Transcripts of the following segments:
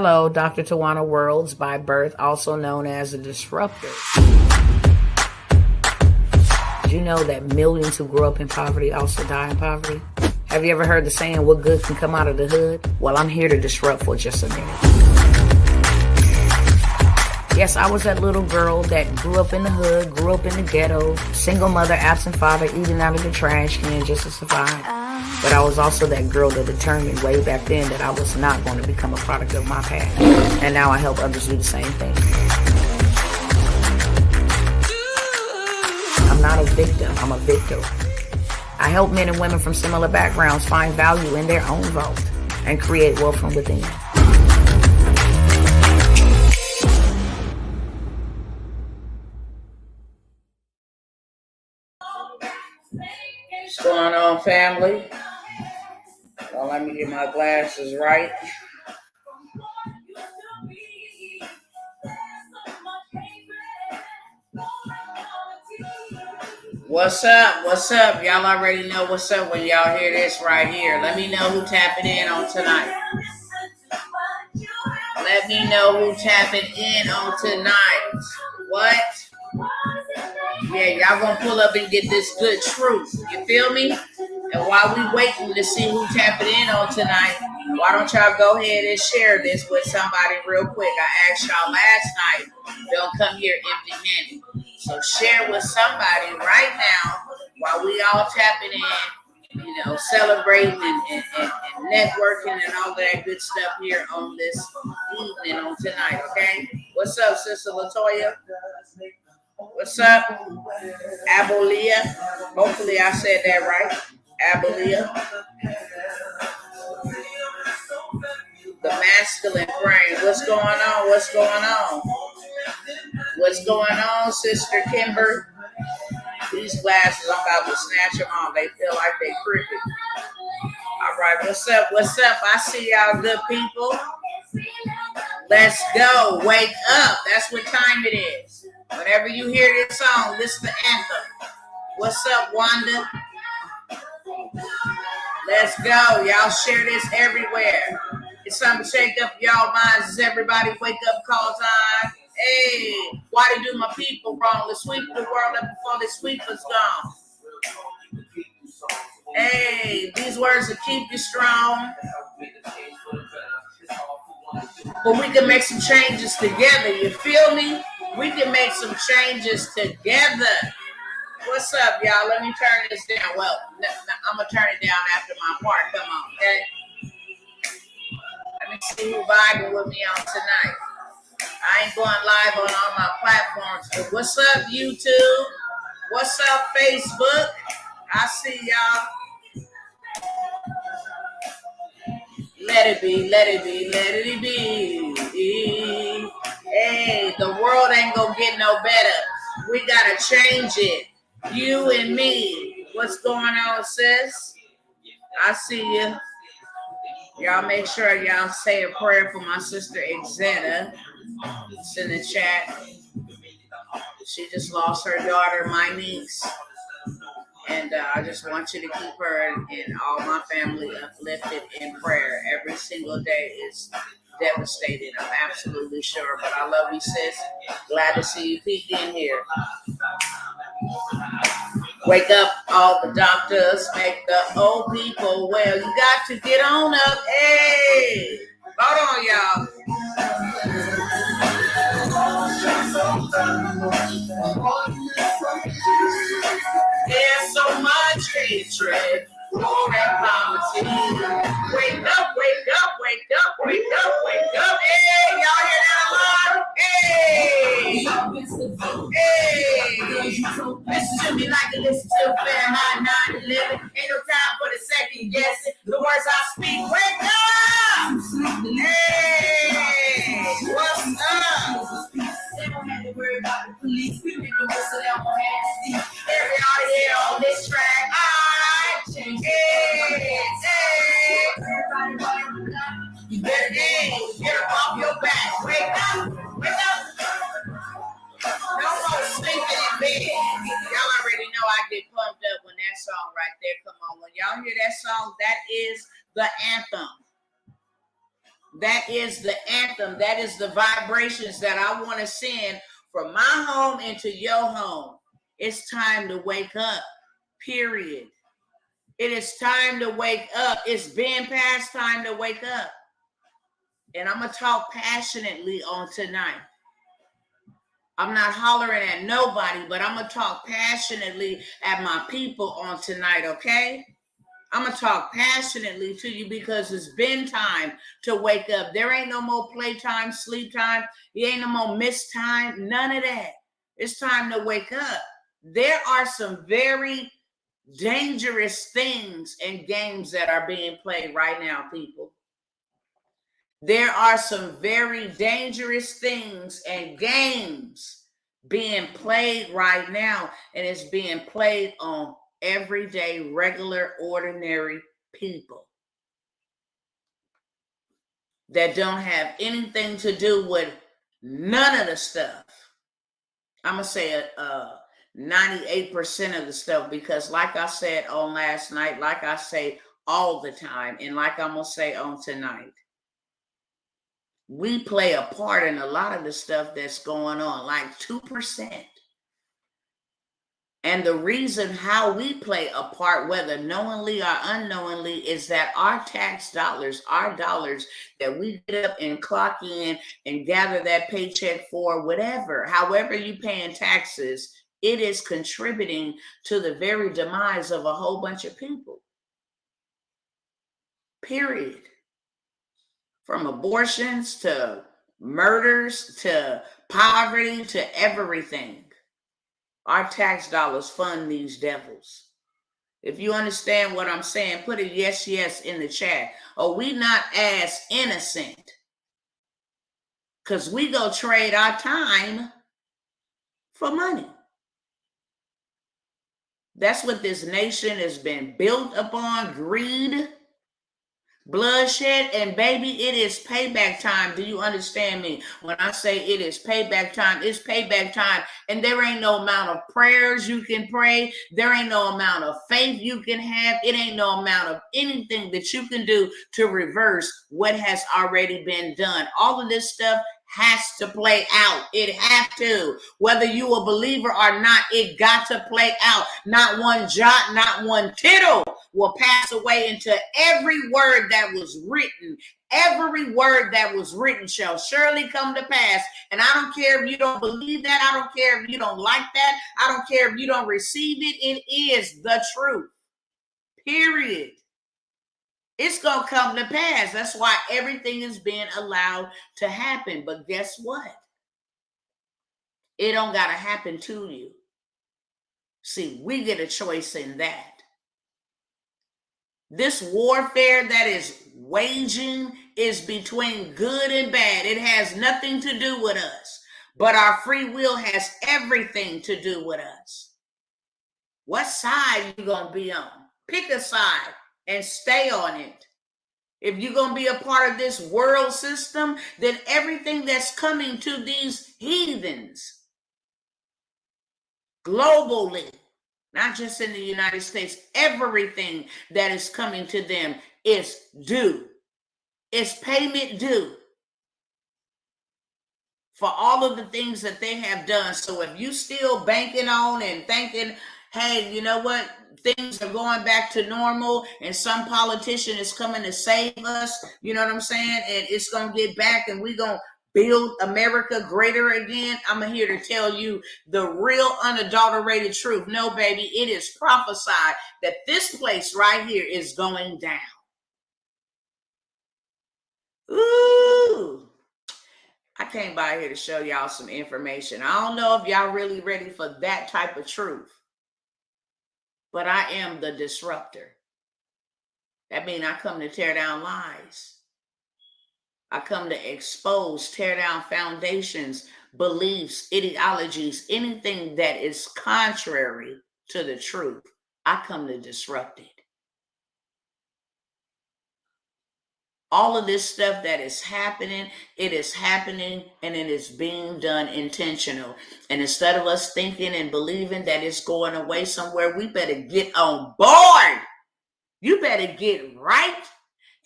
Hello, Dr. Tawanna Worlds by birth, also known as a disruptor. Did you know that millions who grew up in poverty also die in poverty? Have you ever heard the saying, what good can come out of the hood? Well, I'm here to disrupt for just a minute. Yes, I was that little girl that grew up in the hood, grew up in the ghetto, single mother, absent father, eating out of the trash can just to survive. But I was also that girl that determined way back then that I was not going to become a product of my past. And now I help others do the same thing. I'm not a victim, I'm a victor. I help men and women from similar backgrounds find value in their own vault and create wealth from within. What's going on, family? Well, let me get my glasses right. What's up? What's up? Y'all already know what's up when y'all hear this right here. Let me know who tapping in on tonight. Let me know who tapping in on tonight. What? Yeah, y'all gonna pull up and get this good truth. You feel me? And while we waiting to see who tapping in on tonight, why don't y'all go ahead and share this with somebody real quick? I asked y'all last night, don't come here empty-handed. So share with somebody right now while we all tapping in, you know, celebrating and networking and all that good stuff here on this evening on tonight, okay? What's up, Sister Latoya? What's up, Abelia? Hopefully I said that right. Abelia. The masculine frame. What's going on? What's going on? What's going on, Sister Kimber? These glasses, I'm about to snatch them off. They feel like they crooked. All right, what's up? What's up? I see y'all good people. Let's go. Wake up. That's what time it is. Whenever you hear this song, this is the anthem. What's up, Wanda? Let's go. Y'all share this everywhere. It's something to shake up y'all minds. Is everybody wake up call time? Hey, why they do my people wrong? Let's sweep the world up before the sweeper's gone. Hey, these words will keep you strong. But we can make some changes together. You feel me? We can make some changes together. What's up, y'all? Let me turn this down. Well, I'm going to turn it down after my part. Come on, okay? Let me see who vibing with me on tonight. I ain't going live on all my platforms. But what's up, YouTube? What's up, Facebook? I see y'all. Let it be, let it be, let it be. Hey, the world ain't gonna get no better. We gotta change it. You and me. What's going on, sis? I see you. Y'all make sure y'all say a prayer for my sister Exena. It's in the chat. She just lost her daughter, my niece. And I just want you to keep her and all my family uplifted in prayer. Every single day is devastating, I'm absolutely sure. But I love you, sis. Glad to see you peek in here. Wake up all the doctors, make the old people well. You got to get on up. Hey, hold on, y'all. There's so much hatred, war and poverty. Wake up, wake up, wake up, wake up, wake up. Hey, y'all hear that alarm? Hey, hey. Listen to me like you listen to Fahrenheit 9/11. Ain't no time for the second guessing. The words I speak, wake up. Hey, what's up? They don't have to worry about the police. We make the rest of them on hands. Everybody here on this track. All right. Hey, hey. You better get up off your back. Wake up. Wake up. No more sleeping in bed. Y'all already know I get pumped up when that song right there come on. When y'all hear that song, that is the anthem. That is the anthem. That is the vibrations that I want to send from my home into your home. It's time to wake up, period. It is time to wake up. It's been past time to wake up. And I'm going to talk passionately on tonight. I'm not hollering at nobody, but I'm going to talk passionately at my people on tonight, okay? I'm going to talk passionately to you because it's been time to wake up. There ain't no more playtime, sleep time. There ain't no more missed time. None of that. It's time to wake up. There are some very dangerous things and games that are being played right now, people. There are some very dangerous things and games being played right now, and it's being played on everyday, regular, ordinary people that don't have anything to do with none of the stuff. I'm going to say 98% of the stuff, because like I said on last night, like I say all the time, and like I'm going to say on tonight, we play a part in a lot of the stuff that's going on, like 2%. And the reason how we play a part, whether knowingly or unknowingly, is that our tax dollars, our dollars that we get up and clock in and gather that paycheck for, whatever, however you paying taxes, it is contributing to the very demise of a whole bunch of people. Period. From abortions to murders to poverty to everything. Our tax dollars fund these devils. If you understand what I'm saying, put a yes, yes in the chat. Or we not as innocent, because we go trade our time for money. That's what this nation has been built upon, greed, bloodshed, and baby, it is payback time. Do you understand me? When I say it is payback time, it's payback time. And there ain't no amount of prayers you can pray. There ain't no amount of faith you can have. It ain't no amount of anything that you can do to reverse what has already been done. All of this stuff has to play out. It has to. Whether you a believer or not, it got to play out. Not one jot, not one tittle will pass away until every word that was written, every word that was written shall surely come to pass. And I don't care if you don't believe that. I don't care if you don't like that. I don't care if you don't receive it. It is the truth. Period. It's going to come to pass. That's why everything is being allowed to happen. But guess what? It don't got to happen to you. See, we get a choice in that. This warfare that is waging is between good and bad. It has nothing to do with us. But our free will has everything to do with us. What side you going to be on? Pick a side and stay on it. If you're going to be a part of this world system, then everything that's coming to these heathens globally, not just in the United States, everything that is coming to them is due. It's payment due for all of the things that they have done. So if you still banking on and thinking, hey, you know what? Things are going back to normal and some politician is coming to save us, you know what I'm saying? And it's going to get back and we're going to build America greater again. I'm here to tell you the real unadulterated truth. No, baby, it is prophesied that this place right here is going down. Ooh. I came by here to show y'all some information. I don't know if y'all really ready for that type of truth. But I am the disruptor. That means I come to tear down lies. I come to expose, tear down foundations, beliefs, ideologies, anything that is contrary to the truth. I come to disrupt it. All of this stuff that is happening, it is happening and it is being done intentional. And instead of us thinking and believing that it's going away somewhere, we better get on board. You better get right.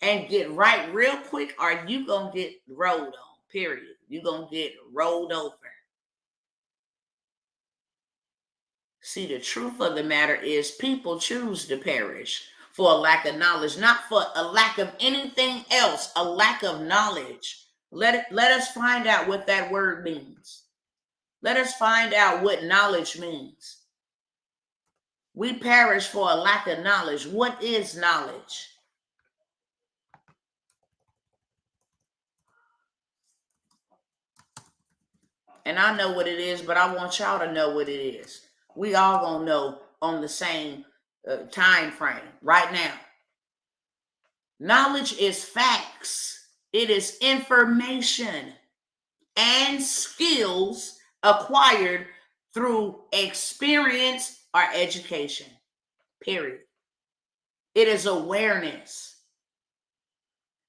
and get right real quick, or you gonna get rolled on, period. You gonna get rolled over. See, the truth of the matter is people choose to perish for a lack of knowledge, not for a lack of anything else, a lack of knowledge. Let us find out what that word means. Let us find out what knowledge means. We perish for a lack of knowledge. What is knowledge? And I know what it is, but I want y'all to know what it is. We all gonna know on the same time frame right now. Knowledge is facts. It is information and skills acquired through experience or education, period. It is awareness.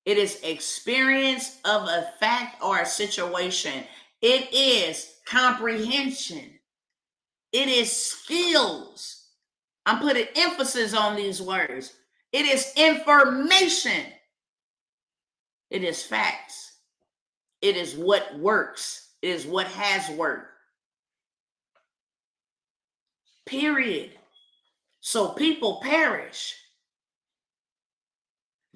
It is experience of a fact or a situation. It is comprehension. It is skills. I'm putting emphasis on these words. It is information. It is facts. It is what works. It is what has worked. Period. So people perish,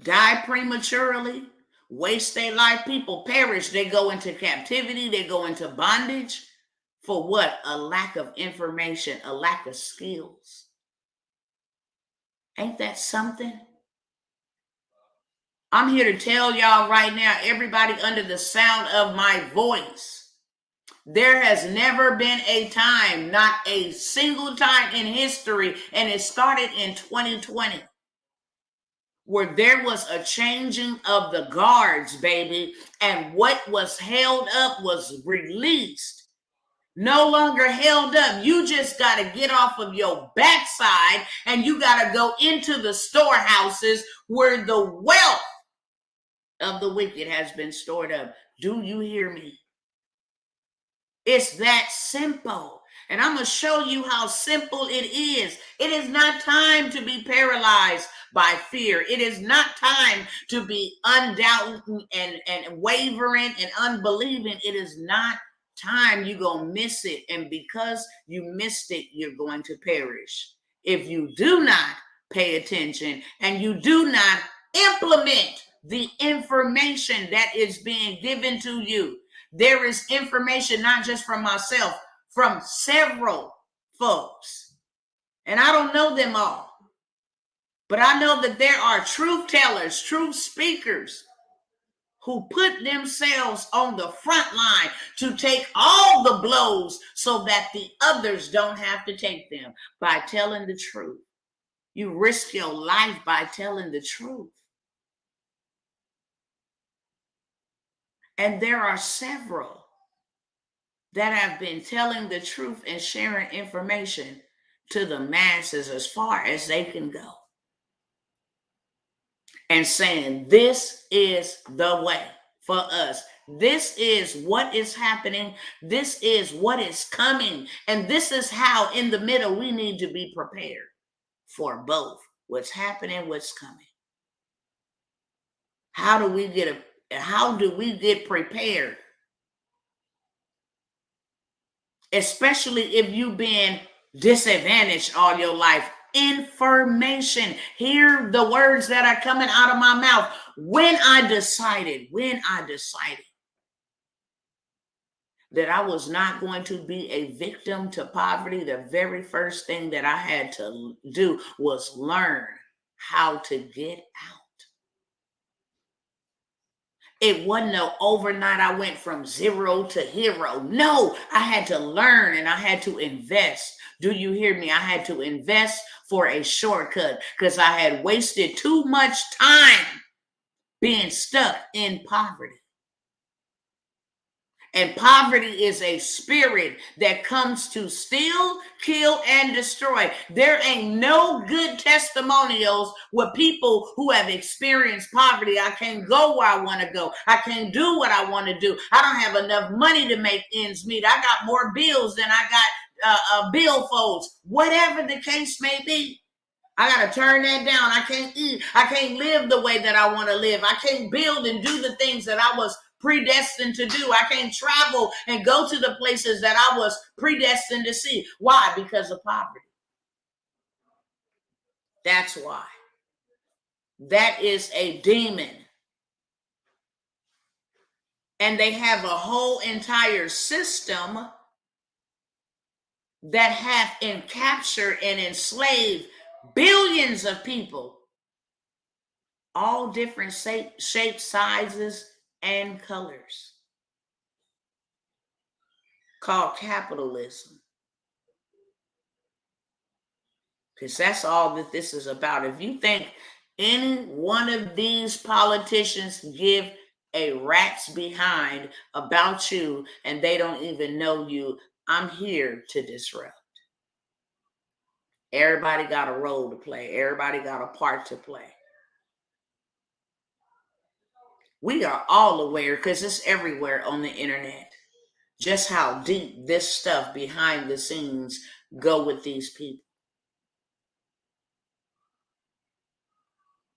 die prematurely, waste their life. People perish. They go into captivity. They go into bondage. For what? A lack of information, a lack of skills. Ain't that something? I'm here to tell y'all right now, everybody under the sound of my voice, there has never been a time, not a single time in history, and it started in 2020, where there was a changing of the guards, baby, and what was held up was released. No longer held up. You just got to get off of your backside and you got to go into the storehouses where the wealth of the wicked has been stored up. Do you hear me? It's that simple. And I'm going to show you how simple it is. It is not time to be paralyzed by fear. It is not time to be undoubting and wavering and unbelieving. It is not time. You're going to miss it. And because you missed it, you're going to perish. If you do not pay attention and you do not implement the information that is being given to you. There is information, not just from myself, from several folks. And I don't know them all. But I know that there are truth tellers, truth speakers who put themselves on the front line to take all the blows so that the others don't have to take them by telling the truth. You risk your life by telling the truth. And there are several that have been telling the truth and sharing information to the masses as far as they can go. And saying, this is the way for us. This is what is happening. This is what is coming. And this is how in the middle we need to be prepared for both what's happening, what's coming. How do we get prepared? Especially if you've been disadvantaged all your life. Information. Hear the words that are coming out of my mouth. When I decided that I was not going to be a victim to poverty, the very first thing that I had to do was learn how to get out. It wasn't no overnight I went from zero to hero. No, I had to learn and I had to invest. Do you hear me? I had to invest for a shortcut because I had wasted too much time being stuck in poverty. And poverty is a spirit that comes to steal, kill, and destroy. There ain't no good testimonials with people who have experienced poverty. I can't go where I want to go. I can't do what I want to do. I don't have enough money to make ends meet. I got more bills than I got billfolds. Whatever the case may be. I got to turn that down. I can't eat. I can't live the way that I want to live. I can't build and do the things that I was predestined to do. I can't travel and go to the places that I was predestined to see. Why? Because of poverty. That's why. That is a demon. And they have a whole entire system that have captured and enslaved billions of people, all different shapes, sizes, and colors, called capitalism. Because that's all that this is about. If you think any one of these politicians give a rat's behind about you and they don't even know you, I'm here to disrupt. Everybody got a role to play. Everybody got a part to play. We are all aware, because it's everywhere on the internet, just how deep this stuff behind the scenes go with these people.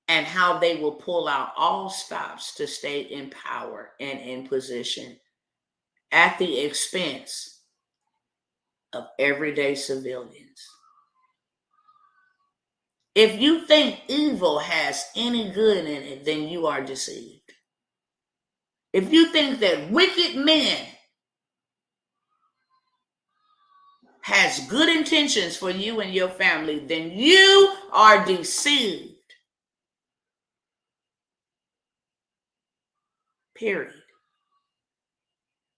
And how they will pull out all stops to stay in power and in position at the expense of everyday civilians. If you think evil has any good in it, then you are deceived. If you think that wicked men has good intentions for you and your family, then you are deceived. Period.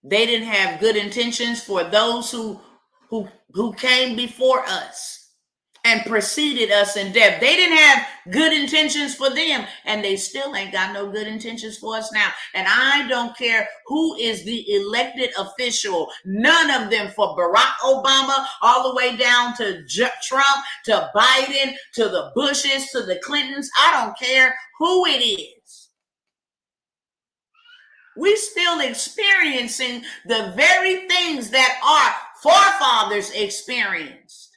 They didn't have good intentions for those who came before us and preceded us in death. They didn't have good intentions for them, and they still ain't got no good intentions for us now. And I don't care who is the elected official, none of them, for Barack Obama all the way down to Trump, to Biden, to the Bushes, to the Clintons. I don't care who it is. We still experiencing the very things that our forefathers experienced.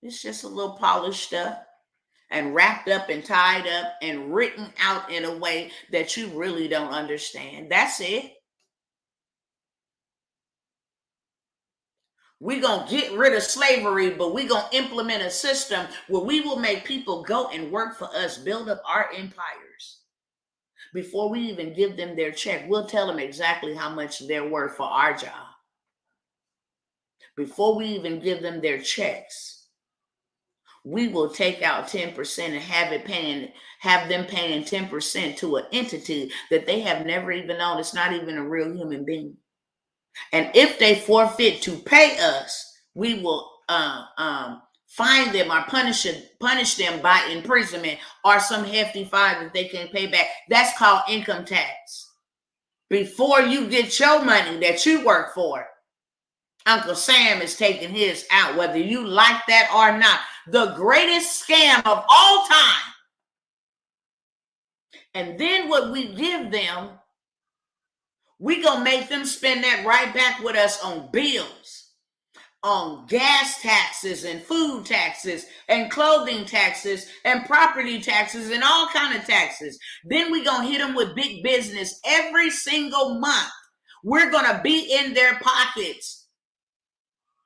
It's just a little polished up and wrapped up and tied up and written out in a way that you really don't understand. That's it. We're going to get rid of slavery, but we're going to implement a system where we will make people go and work for us, build up our empires. Before we even give them their check, we'll tell them exactly how much they're worth for our job. Before we even give them their checks, we will take out 10% and have them paying 10% to an entity that they have never even known. It's not even a real human being. And if they forfeit to pay us, we will fine them or punish them by imprisonment or some hefty fine that they can pay back. That's called income tax. Before you get your money that you work for, Uncle Sam is taking his out, whether you like that or not. The greatest scam of all time. And then what we give them, we gonna make them spend that right back with us on bills, on gas taxes and food taxes and clothing taxes and property taxes and all kind of taxes. Then we gonna hit them with big business every single month. We're gonna be in their pockets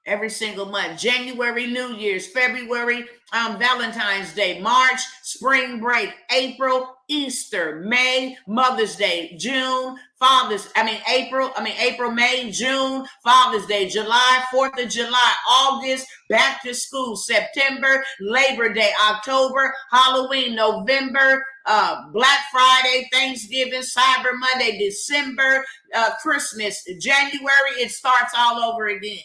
every single month. January, New Year's, February, Valentine's Day, March, spring break, April, Easter, May, Mother's Day, June, April, May, June, Father's Day, July, 4th of July, August, back to school, September, Labor Day, October, Halloween, November, Black Friday, Thanksgiving, Cyber Monday, December, Christmas, January, it starts all over again.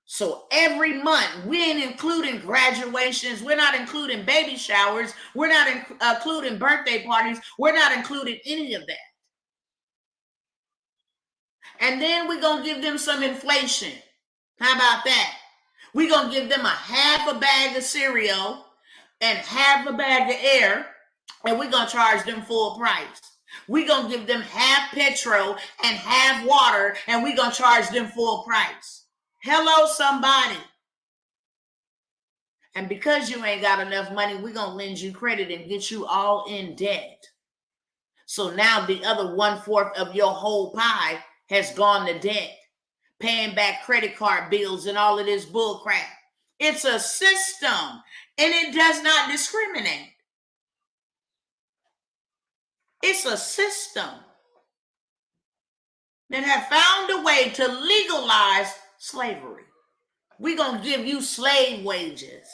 So every month, we ain't including graduations. We're not including baby showers. We're not including birthday parties. We're not including any of that. And then we're going to give them some inflation. How about that? We're going to give them half a bag of cereal and half a bag of air, and we're going to charge them full price. We're going to give them half petrol and half water, and we're going to charge them full price. Hello, somebody. And because you ain't got enough money, we're going to lend you credit and get you all in debt. So now the other 1/4 of your whole pie has gone to debt, paying back credit card bills and all of this bull crap. It's a system, and it does not discriminate. It's a system that have found a way to legalize slavery. We're going to give you slave wages.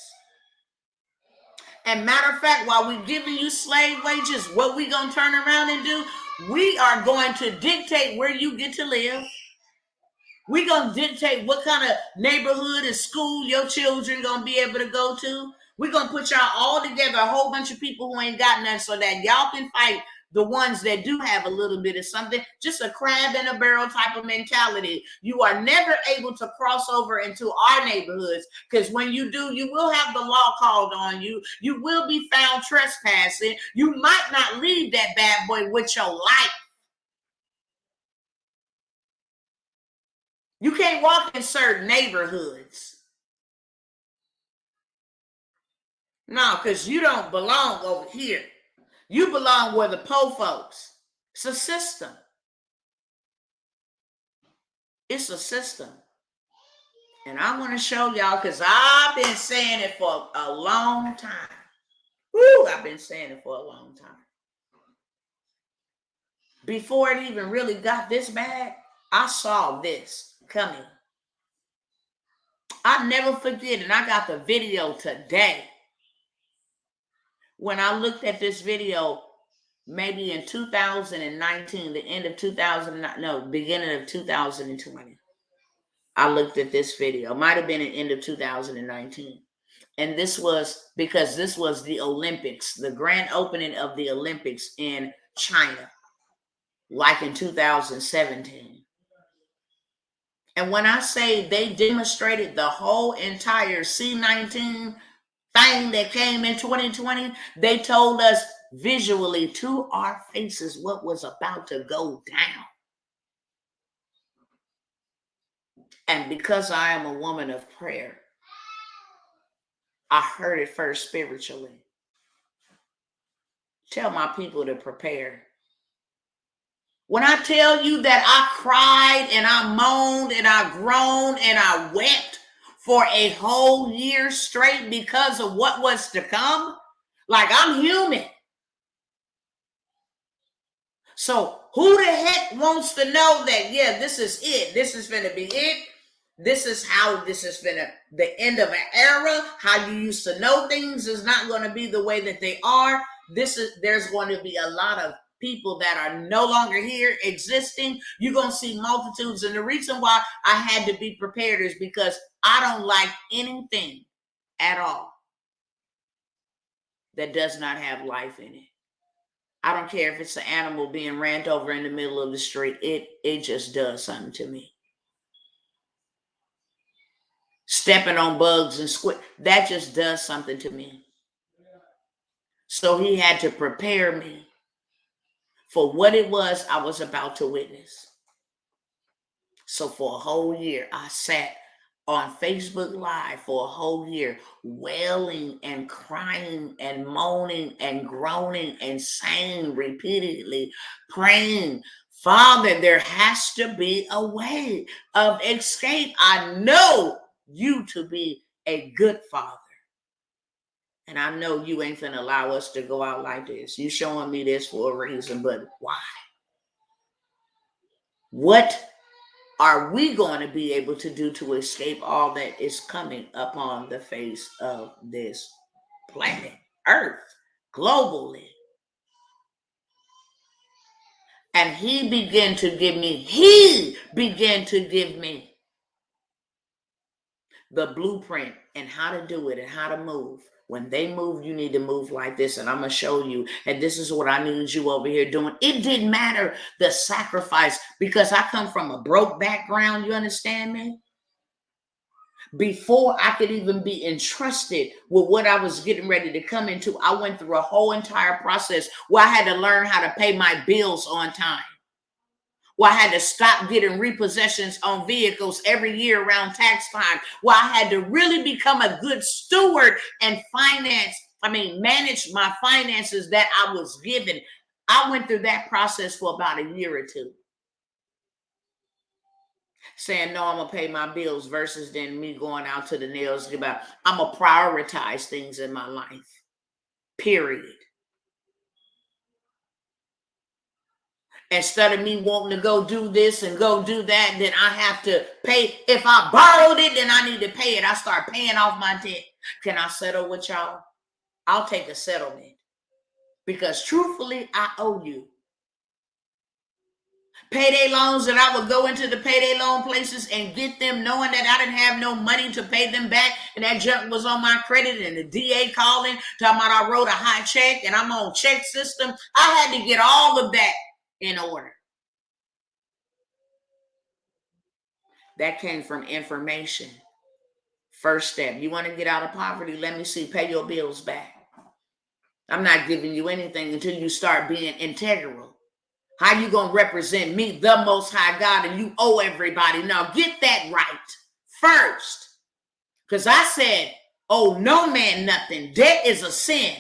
And matter of fact, while we're giving you slave wages, what we going to turn around and do? We are going to dictate where you get to live. We're going to dictate what kind of neighborhood and school your children going to be able to go to. We're going to put y'all all together, a whole bunch of people who ain't got nothing, so that y'all can fight the ones that do have a little bit of something. Just a crab in a barrel type of mentality. You are never able to cross over into our neighborhoods, because when you do, you will have the law called on you. You will be found trespassing. You might not leave that bad boy with your life. You can't walk in certain neighborhoods. No, because you don't belong over here. You belong where the po folks. It's a system. It's a system. And I want to show y'all, because I've been saying it for a long time. Woo, I've been saying it for a long time. Before it even really got this bad, I saw this coming. I never forget, and I got the video today. When I looked at this video, maybe in 2019, the end of 2009, no, beginning of 2020, I looked at this video. Might have been the end of 2019. And this was because this was the Olympics, the grand opening of the Olympics in China, like in 2017. And when I say they demonstrated the whole entire C-19 thing that came in 2020, they told us visually to our faces what was about to go down. And because I am a woman of prayer, I heard it first spiritually. Tell my people to prepare. When I tell you that I cried and I moaned and I groaned and I wept for a whole year straight because of what was to come, like, I'm human. So who the heck wants to know that, yeah, this is it. This is going to be it. This is how this is going to, the end of an era. How you used to know things is not going to be the way that they are. There's going to be a lot of people that are no longer here existing. You're going to see multitudes. And the reason why I had to be prepared is because I don't like anything at all that does not have life in it. I don't care if it's an animal being ran over in the middle of the street. It just does something to me. Stepping on bugs and squid, that just does something to me. So he had to prepare me for what it was I was about to witness. So for a whole year, I sat on Facebook Live for a whole year, wailing and crying and moaning and groaning and saying repeatedly, praying, Father, there has to be a way of escape. I know you to be a good Father. And I know you ain't finna allow us to go out like this. You showing me this for a reason, but why? What are we going to be able to do to escape all that is coming upon the face of this planet, Earth, globally? And he began to give me the blueprint and how to do it and how to move. When they move, you need to move like this. And I'm going to show you. And this is what I need you over here doing. It didn't matter the sacrifice, because I come from a broke background. You understand me? Before I could even be entrusted with what I was getting ready to come into, I went through a whole entire process where I had to learn how to pay my bills on time, Where I had to stop getting repossessions on vehicles every year around tax time. Where I had to really become a good steward and manage my finances that I was given. I went through that process for about a year or two. Saying, no, I'm going to pay my bills versus then me going out to the nails. I'm going to prioritize things in my life. Period. Instead of me wanting to go do this and go do that, then I have to pay. If I borrowed it, then I need to pay it. I start paying off my debt. Can I settle with y'all? I'll take a settlement. Because truthfully, I owe you. Payday loans that I would go into the payday loan places and get them knowing that I didn't have no money to pay them back, and that junk was on my credit, and the DA calling, talking about I wrote a high check and I'm on check system. I had to get all of that in order. That came from information. First step, you want to get out of poverty? Let me see, pay your bills back. I'm not giving you anything until you start being integral. How you going to represent me, the Most High God, and you owe everybody? Now get that right first. Because I said, owe no man nothing. Debt is a sin.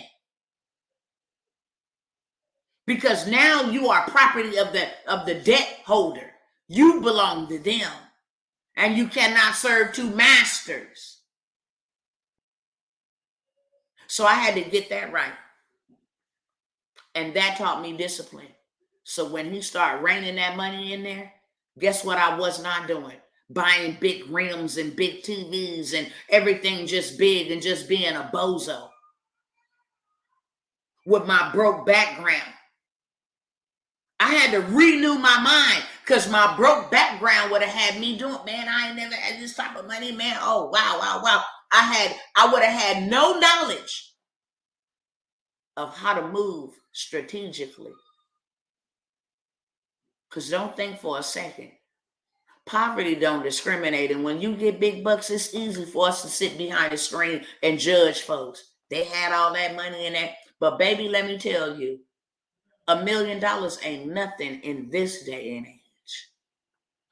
Because now you are property of the debt holder. You belong to them. And you cannot serve two masters. So I had to get that right. And that taught me discipline. So when he started raining that money in there, guess what I was not doing? Buying big rims and big TVs and everything just big and just being a bozo. With my broke background. I had to renew my mind because my broke background would have had me doing, man, I ain't never had this type of money, man. Oh, wow. I would have had no knowledge of how to move strategically. Because don't think for a second. Poverty don't discriminate. And when you get big bucks, it's easy for us to sit behind the screen and judge folks. They had all that money in that. But baby, let me tell you, $1 million ain't nothing in this day and age.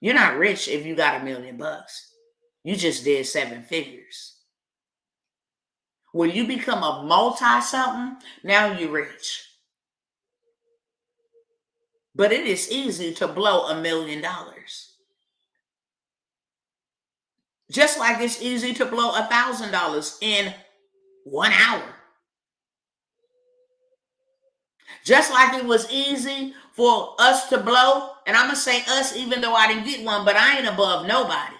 You're not rich if you got $1 million. You just did 7 figures. When you become a multi-something, now you're rich. But it is easy to blow $1 million. Just like it's easy to blow $1,000 in 1 hour. Just like it was easy for us to blow, and I'm going to say us even though I didn't get one, but I ain't above nobody.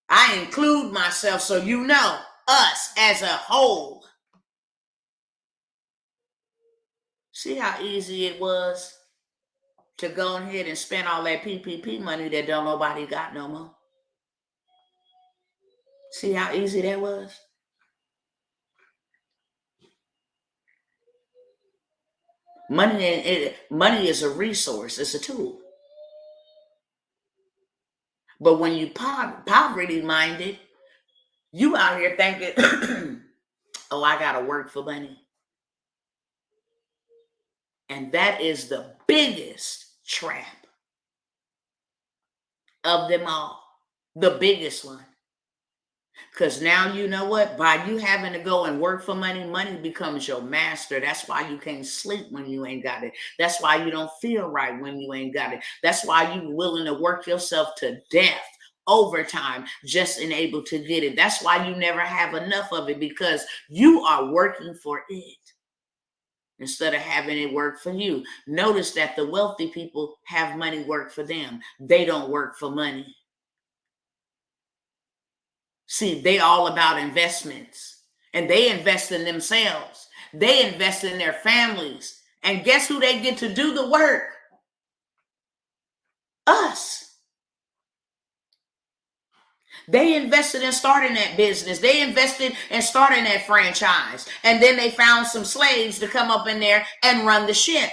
I include myself so you know us as a whole. See how easy it was to go ahead and spend all that PPP money that don't nobody got no more. See how easy that was? Money is a resource. It's a tool. But when you poverty minded, you out here thinking, oh, I got to work for money. And that is the biggest trap of them all. The biggest one. Because now you know what? By you having to go and work for money, money becomes your master. That's why you can't sleep when you ain't got it. That's why you don't feel right when you ain't got it. That's why you're willing to work yourself to death, overtime, just and able to get it. That's why you never have enough of it, because you are working for it instead of having it work for you. Notice that the wealthy people have money work for them. They don't work for money. See, they all about investments, and they invest in themselves. They invest in their families. And guess who they get to do the work? Us. They invested in starting that business. They invested in starting that franchise. And then they found some slaves to come up in there and run the ship.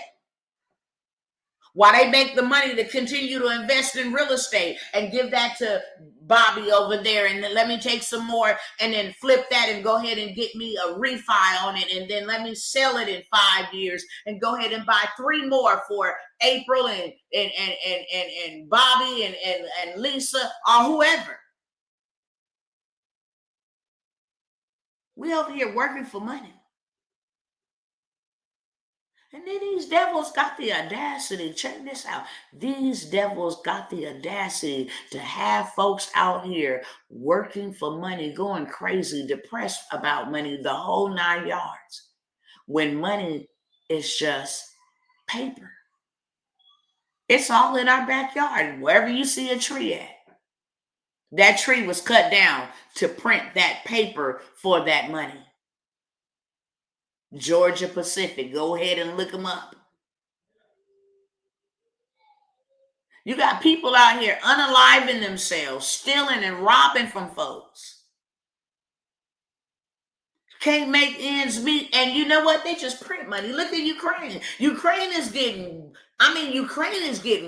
While they make the money to continue to invest in real estate and give that to Bobby over there, and then let me take some more and then flip that and go ahead and get me a refi on it, and then let me sell it in 5 years and go ahead and buy 3 more for April and Bobby and Lisa or whoever. We over here working for money. And then these devils got the audacity, check this out. These devils got the audacity to have folks out here working for money, going crazy, depressed about money, the whole 9 yards, when money is just paper. It's all in our backyard, wherever you see a tree at. That tree was cut down to print that paper for that money. Georgia Pacific, go ahead and look them up. You got people out here unaliving themselves, stealing and robbing from folks. Can't make ends meet. And you know what? They just print money. Look at Ukraine. Ukraine is getting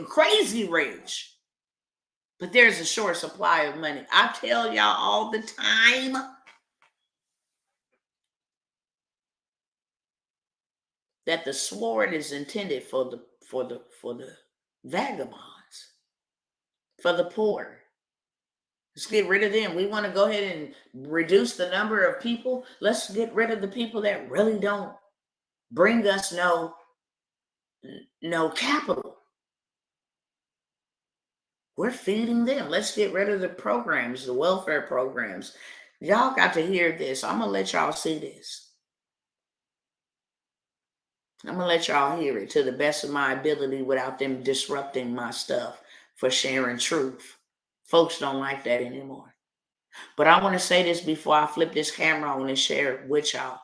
crazy rich. But there's a short supply of money. I tell y'all all the time. That the sword is intended for the vagabonds, for the poor. Let's get rid of them. We want to go ahead and reduce the number of people. Let's get rid of the people that really don't bring us no capital. We're feeding them. Let's get rid of the programs, the welfare programs. Y'all got to hear this. I'm going to let y'all see this. I'm going to let y'all hear it to the best of my ability without them disrupting my stuff for sharing truth. Folks don't like that anymore. But I want to say this before I flip this camera on and share it with y'all.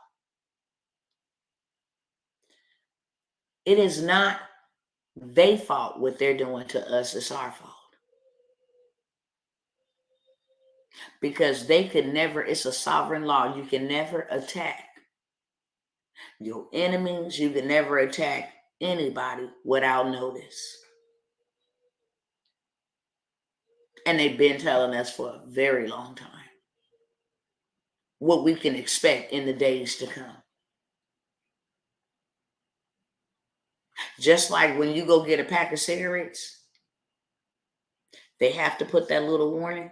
It is not their fault what they're doing to us. It's our fault. Because they could never, it's a sovereign law. You can never attack your enemies. You can never attack anybody without notice. And they've been telling us for a very long time what we can expect in the days to come. Just like when you go get a pack of cigarettes, they have to put that little warning.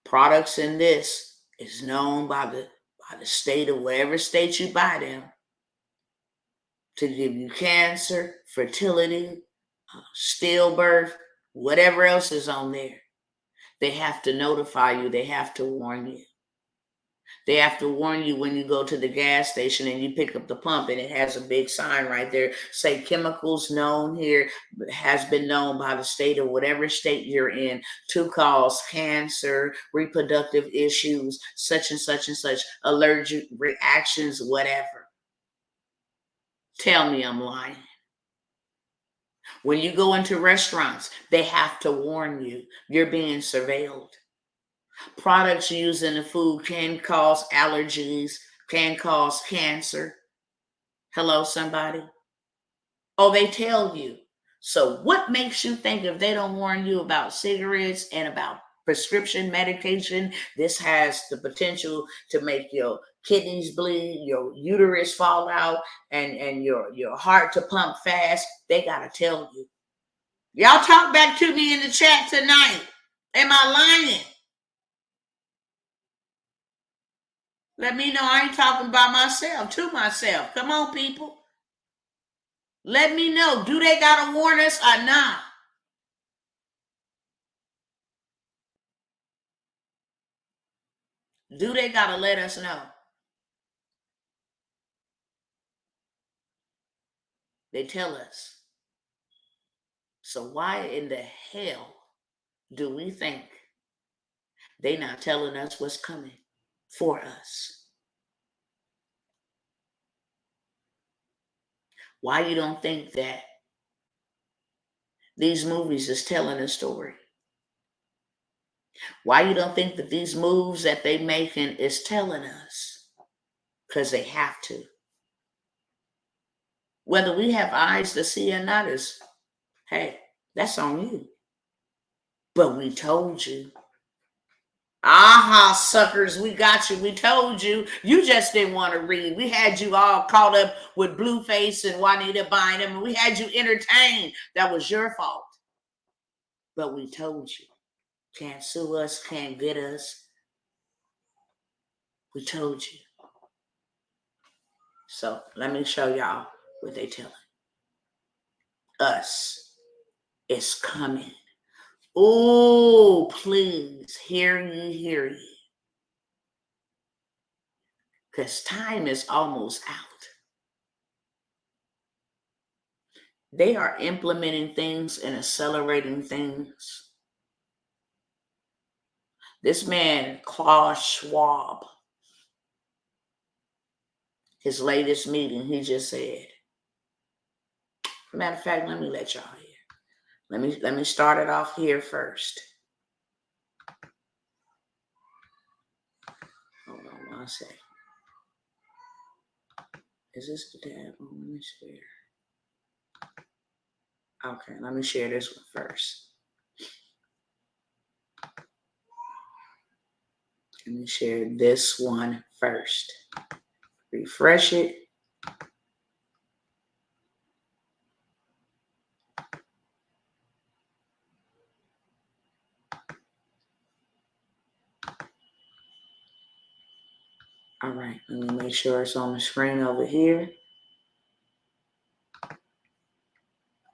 Products in this is known by the state of whatever state you buy them to give you cancer, fertility, stillbirth, whatever else is on there. They have to notify you. They have to warn you. They have to warn you when you go to the gas station and you pick up the pump and it has a big sign right there. Say chemicals known here, has been known by the state of whatever state you're in to cause cancer, reproductive issues, such and such and such, allergic reactions, whatever. Tell me I'm lying. When you go into restaurants, they have to warn you. You're being surveilled. Products used in the food can cause allergies, can cause cancer. Hello, somebody? Oh, they tell you. So what makes you think if they don't warn you about cigarettes and about prescription medication, this has the potential to make your kidneys bleed, your uterus fall out, and your heart to pump fast? They got to tell you. Y'all talk back to me in the chat tonight. Am I lying? Let me know I ain't talking by myself, to myself. Come on, people. Let me know. Do they got to warn us or not? Do they got to let us know? They tell us. So why in the hell do we think they not telling us what's coming for us? Why you don't think that these movies is telling a story? Why you don't think that these moves that they making is telling us? Because they have to. Whether we have eyes to see or not is, hey, that's on you. But we told you. Aha, suckers, we got you. We told you. You just didn't want to read. We had you all caught up with Blueface and Juanita Bynum, and we had you entertained. That was your fault. But we told you. Can't sue us, can't get us. We told you. So let me show y'all what they telling us. It's coming. Oh, please, hear ye. Because time is almost out. They are implementing things and accelerating things. This man, Klaus Schwab, his latest meeting, he just said, matter of fact, let me let y'all hear. Let me start it off here first. Hold on one second. Is this the tab? Oh, let me share. Okay, let me share this one first. Let me share this one first. Refresh it. All right, let me make sure it's on the screen over here.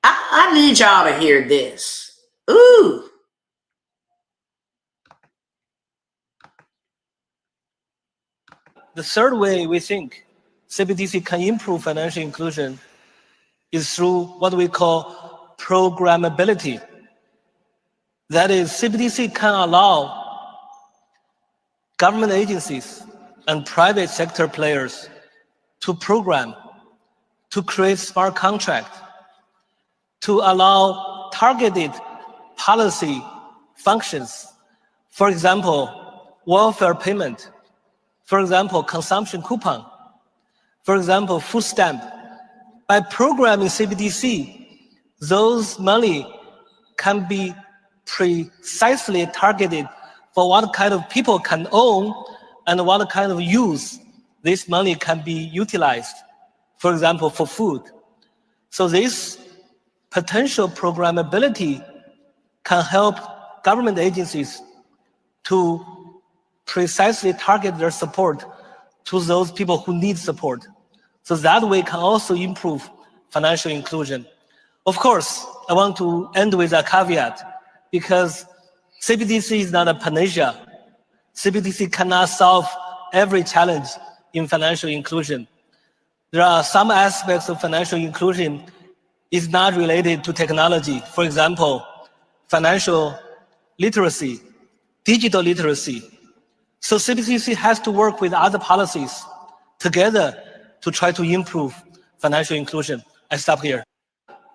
I need y'all to hear this. Ooh. The third way we think CBDC can improve financial inclusion is through what we call programmability. That is, CBDC can allow government agencies and private sector players to program, to create smart contracts, to allow targeted policy functions. For example, welfare payment. For example, consumption coupon. For example, food stamp. By programming CBDC, those money can be precisely targeted for what kind of people can own and what kind of use this money can be utilized. For example, for food. So this potential programmability can help government agencies to precisely target their support to those people who need support. So that way can also improve financial inclusion. Of course, I want to end with a caveat, because CBDC is not a panacea. CBDC cannot solve every challenge in financial inclusion. There are some aspects of financial inclusion is not related to technology. For example, financial literacy, digital literacy. So CBDC has to work with other policies together to try to improve financial inclusion. I stop here.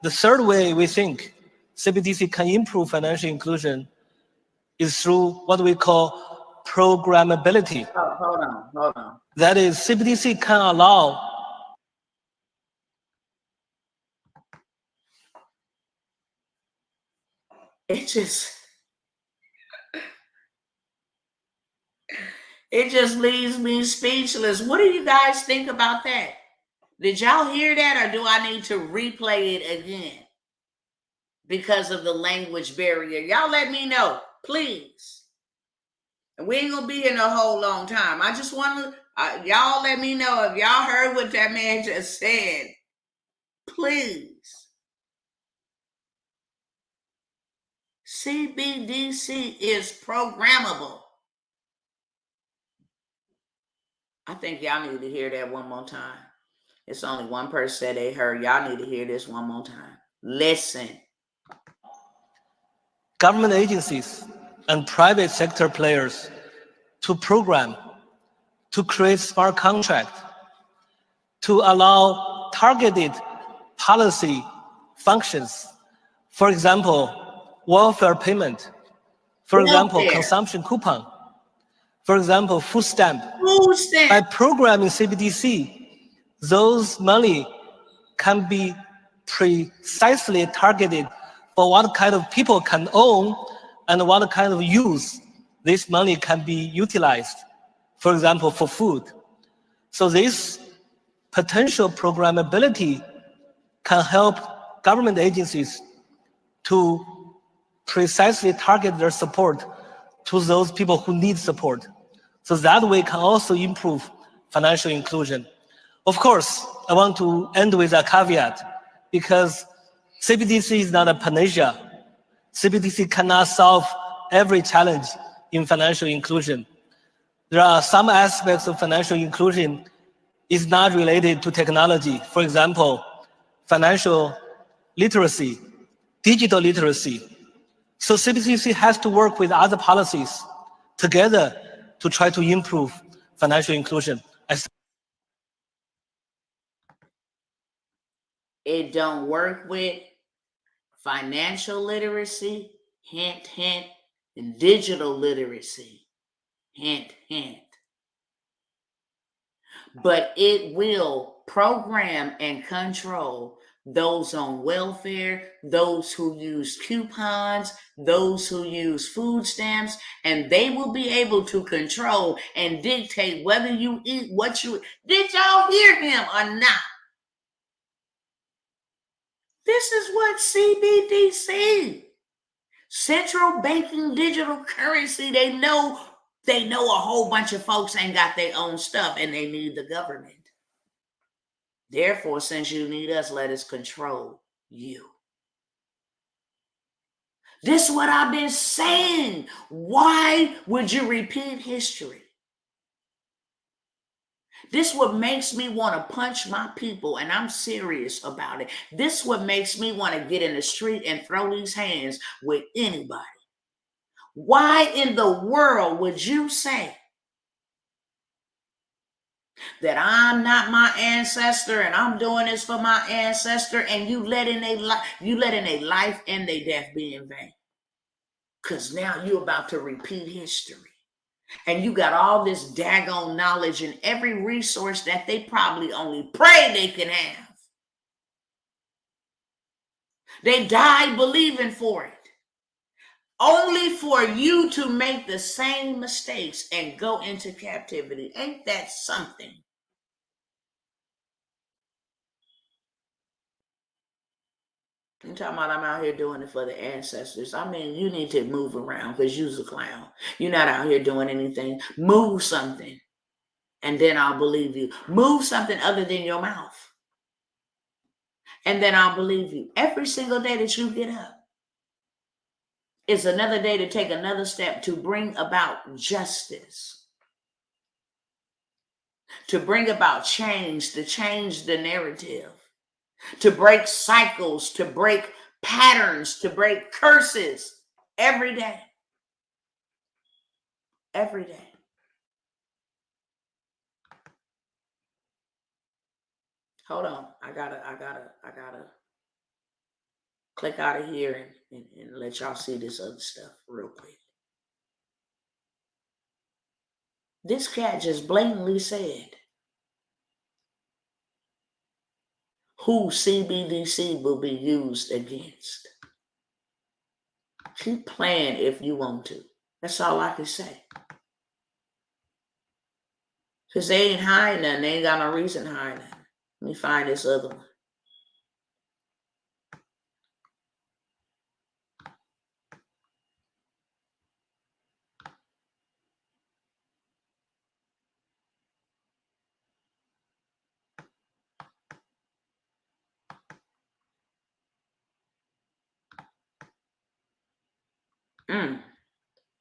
The third way we think CBDC can improve financial inclusion is through what we call programmability. Oh, hold on. That is, CBDC can allow it just leaves me speechless. What do you guys think about that? Did y'all hear that, or do I need to replay it again because of the language barrier? Y'all let me know, please. And we ain't gonna be in a whole long time. I just want to, y'all let me know if y'all heard what that man just said. Please. CBDC is programmable. I think y'all need to hear that one more time. It's only one person that they heard. Y'all need to hear this one more time. Listen. Government agencies and private sector players to program, to create smart contracts, to allow targeted policy functions. For example, welfare payment. For example, consumption coupon. For example, food stamp. By programming CBDC, those money can be precisely targeted for what kind of people can own and what kind of use this money can be utilized, for example, for food. So this potential programmability can help government agencies to precisely target their support to those people who need support. So that way can also improve financial inclusion. Of course, I want to end with a caveat, because CBDC is not a panacea. CBDC cannot solve every challenge in financial inclusion. There are some aspects of financial inclusion is not related to technology. For example, financial literacy, digital literacy. So CBDC has to work with other policies together to try to improve financial inclusion. It don't work with financial literacy, hint, hint, and digital literacy, hint, hint. But it will program and control those on welfare, those who use coupons, those who use food stamps, and they will be able to control and dictate whether you eat what you. Did y'all hear him or not? This is what CBDC, central banking digital currency, they know a whole bunch of folks ain't got their own stuff and they need the government. Therefore, since you need us, let us control you. This is what I've been saying. Why would you repeat history? This what makes me want to punch my people, and I'm serious about it. This what makes me want to get in the street and throw these hands with anybody. Why in the world would you say that I'm not my ancestor and I'm doing this for my ancestor, and you letting a life and their death be in vain? Because now you're about to repeat history. And you got all this daggone knowledge and every resource that they probably only pray they can have. They died believing for it, only for you to make the same mistakes and go into captivity. Ain't that something? I'm talking about I'm out here doing it for the ancestors. I mean, you need to move around because you's a clown. You're not out here doing anything. Move something, and then I'll believe you. Move something other than your mouth, and then I'll believe you. Every single day that you get up is another day to take another step to bring about justice, to bring about change, to change the narrative, to break cycles, to break patterns, to break curses every day. Every day. Hold on. I gotta click out of here and let y'all see this other stuff real quick. This cat just blatantly said who CBDC will be used against. Keep playing if you want to. That's all I can say. Because they ain't hiding nothing. They ain't got no reason to hide nothing. Let me find this other one.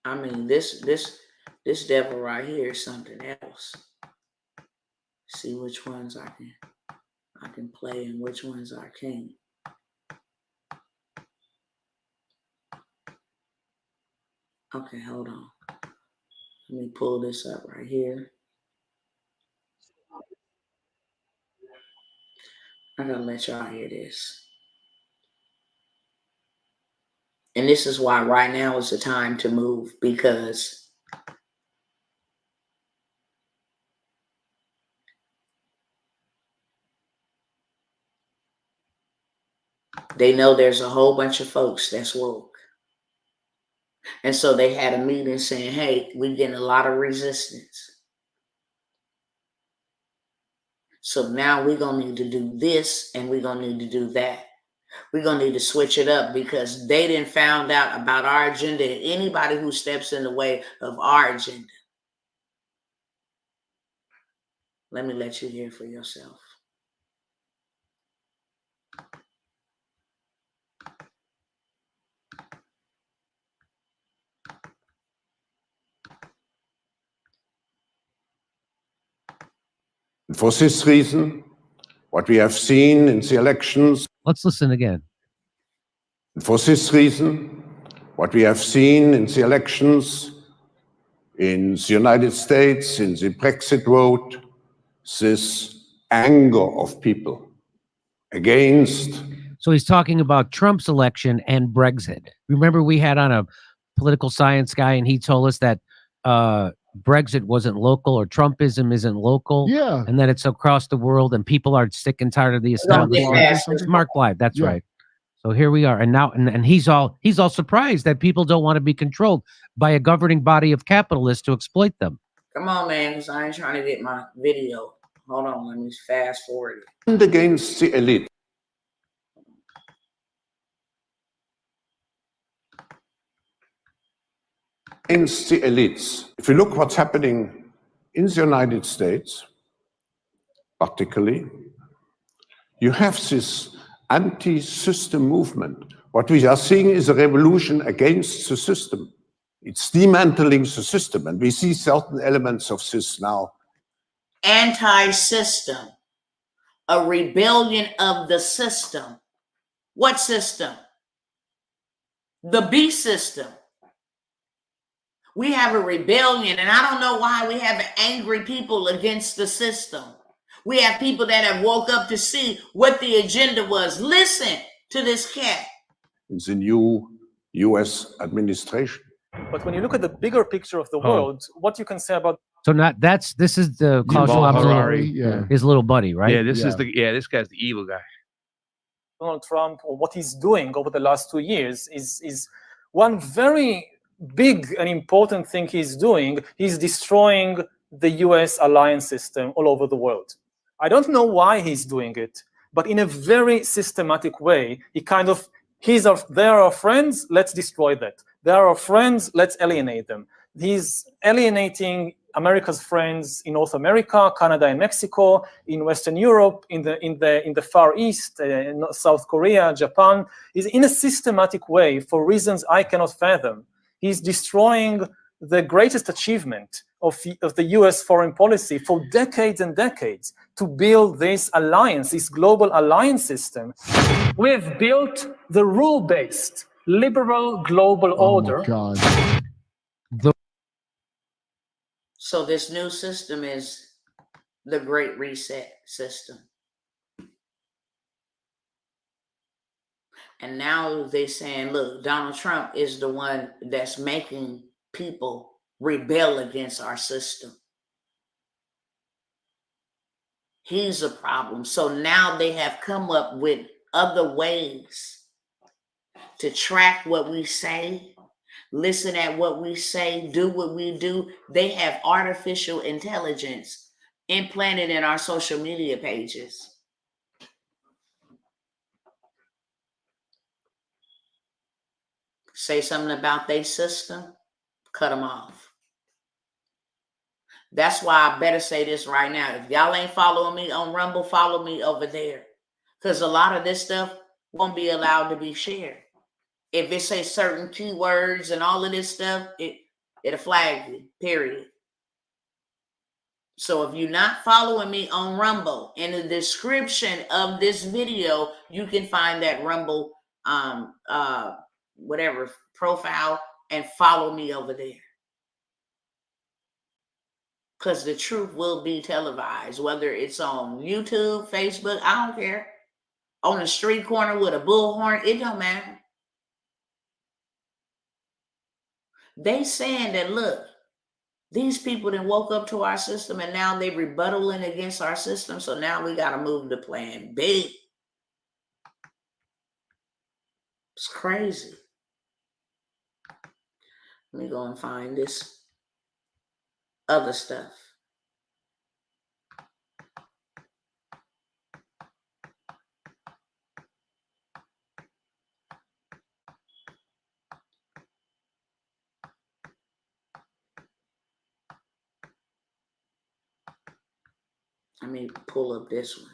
I mean, this devil right here is something else. See which ones I can play and which ones I can't. Okay, hold on. Let me pull this up right here. I gotta let y'all hear this. And this is why right now is the time to move, because they know there's a whole bunch of folks that's woke. And so they had a meeting saying, hey, we're getting a lot of resistance. So now we're going to need to do this and we're going to need to do that. We're going to need to switch it up because they didn't find out about our agenda. And anybody who steps in the way of our agenda, let me let you hear for yourself. For this reason, what we have seen in the elections. Let's listen again. For this reason, what we have seen in the elections in the United States, in the Brexit vote, this anger of people against. So he's talking about Trump's election and Brexit. Remember, we had on a political science guy, and he told us that Brexit wasn't local, or Trumpism isn't local. Yeah. And that it's across the world, and people are sick and tired of the establishment. Mark Blythe, that's right. So here we are, and now, and he's all surprised that people don't want to be controlled by a governing body of capitalists to exploit them. Come on, man, because I ain't trying to get my video. Hold on, let me fast forward it. And against the elite. Against the elites. If you look what's happening in the United States, particularly, you have this anti-system movement. What we are seeing is a revolution against the system. It's dismantling the system, and we see certain elements of this now. Anti-system, a rebellion of the system. What system? The B system. We have a rebellion, and I don't know why we have angry people against the system. We have people that have woke up to see what the agenda was. Listen to this cat. In the new US administration. But when you look at the bigger picture of the world, what you can say about So this is the Klaus Schwab's his little buddy, right? Yeah, this guy's the evil guy. Donald Trump, or what he's doing over the last 2 years, is one very big and important thing he's doing. He's destroying the US alliance system all over the world. I don't know why he's doing it, but in a very systematic way, he kind of, they are our friends, let's destroy that. They are our friends, let's alienate them. He's alienating America's friends in North America, Canada and Mexico, in Western Europe, in the Far East, in South Korea, Japan. He's in a systematic way, for reasons I cannot fathom. He's destroying the greatest achievement of the US foreign policy for decades and decades, to build this alliance, this global alliance system. We've built the rule-based liberal global order. God. So this new system is the Great Reset system. And now they're saying, look, Donald Trump is the one that's making people rebel against our system. He's a problem. So now they have come up with other ways to track what we say, listen at what we say, do what we do. They have artificial intelligence implanted in our social media pages. Say something about their system, cut them off. That's why I better say this right now. If y'all ain't following me on Rumble, follow me over there. Because a lot of this stuff won't be allowed to be shared. If it says certain keywords and all of this stuff, it'll flag you, period. So if you're not following me on Rumble, in the description of this video, you can find that Rumble whatever profile and follow me over there. Because the truth will be televised, whether it's on YouTube, Facebook, I don't care. On the street corner with a bullhorn, it don't matter. They saying that, look, these people that woke up to our system and now they rebuttaling against our system. So now we got to move to plan B. It's crazy. Let me go and find this other stuff. Let me pull up this one.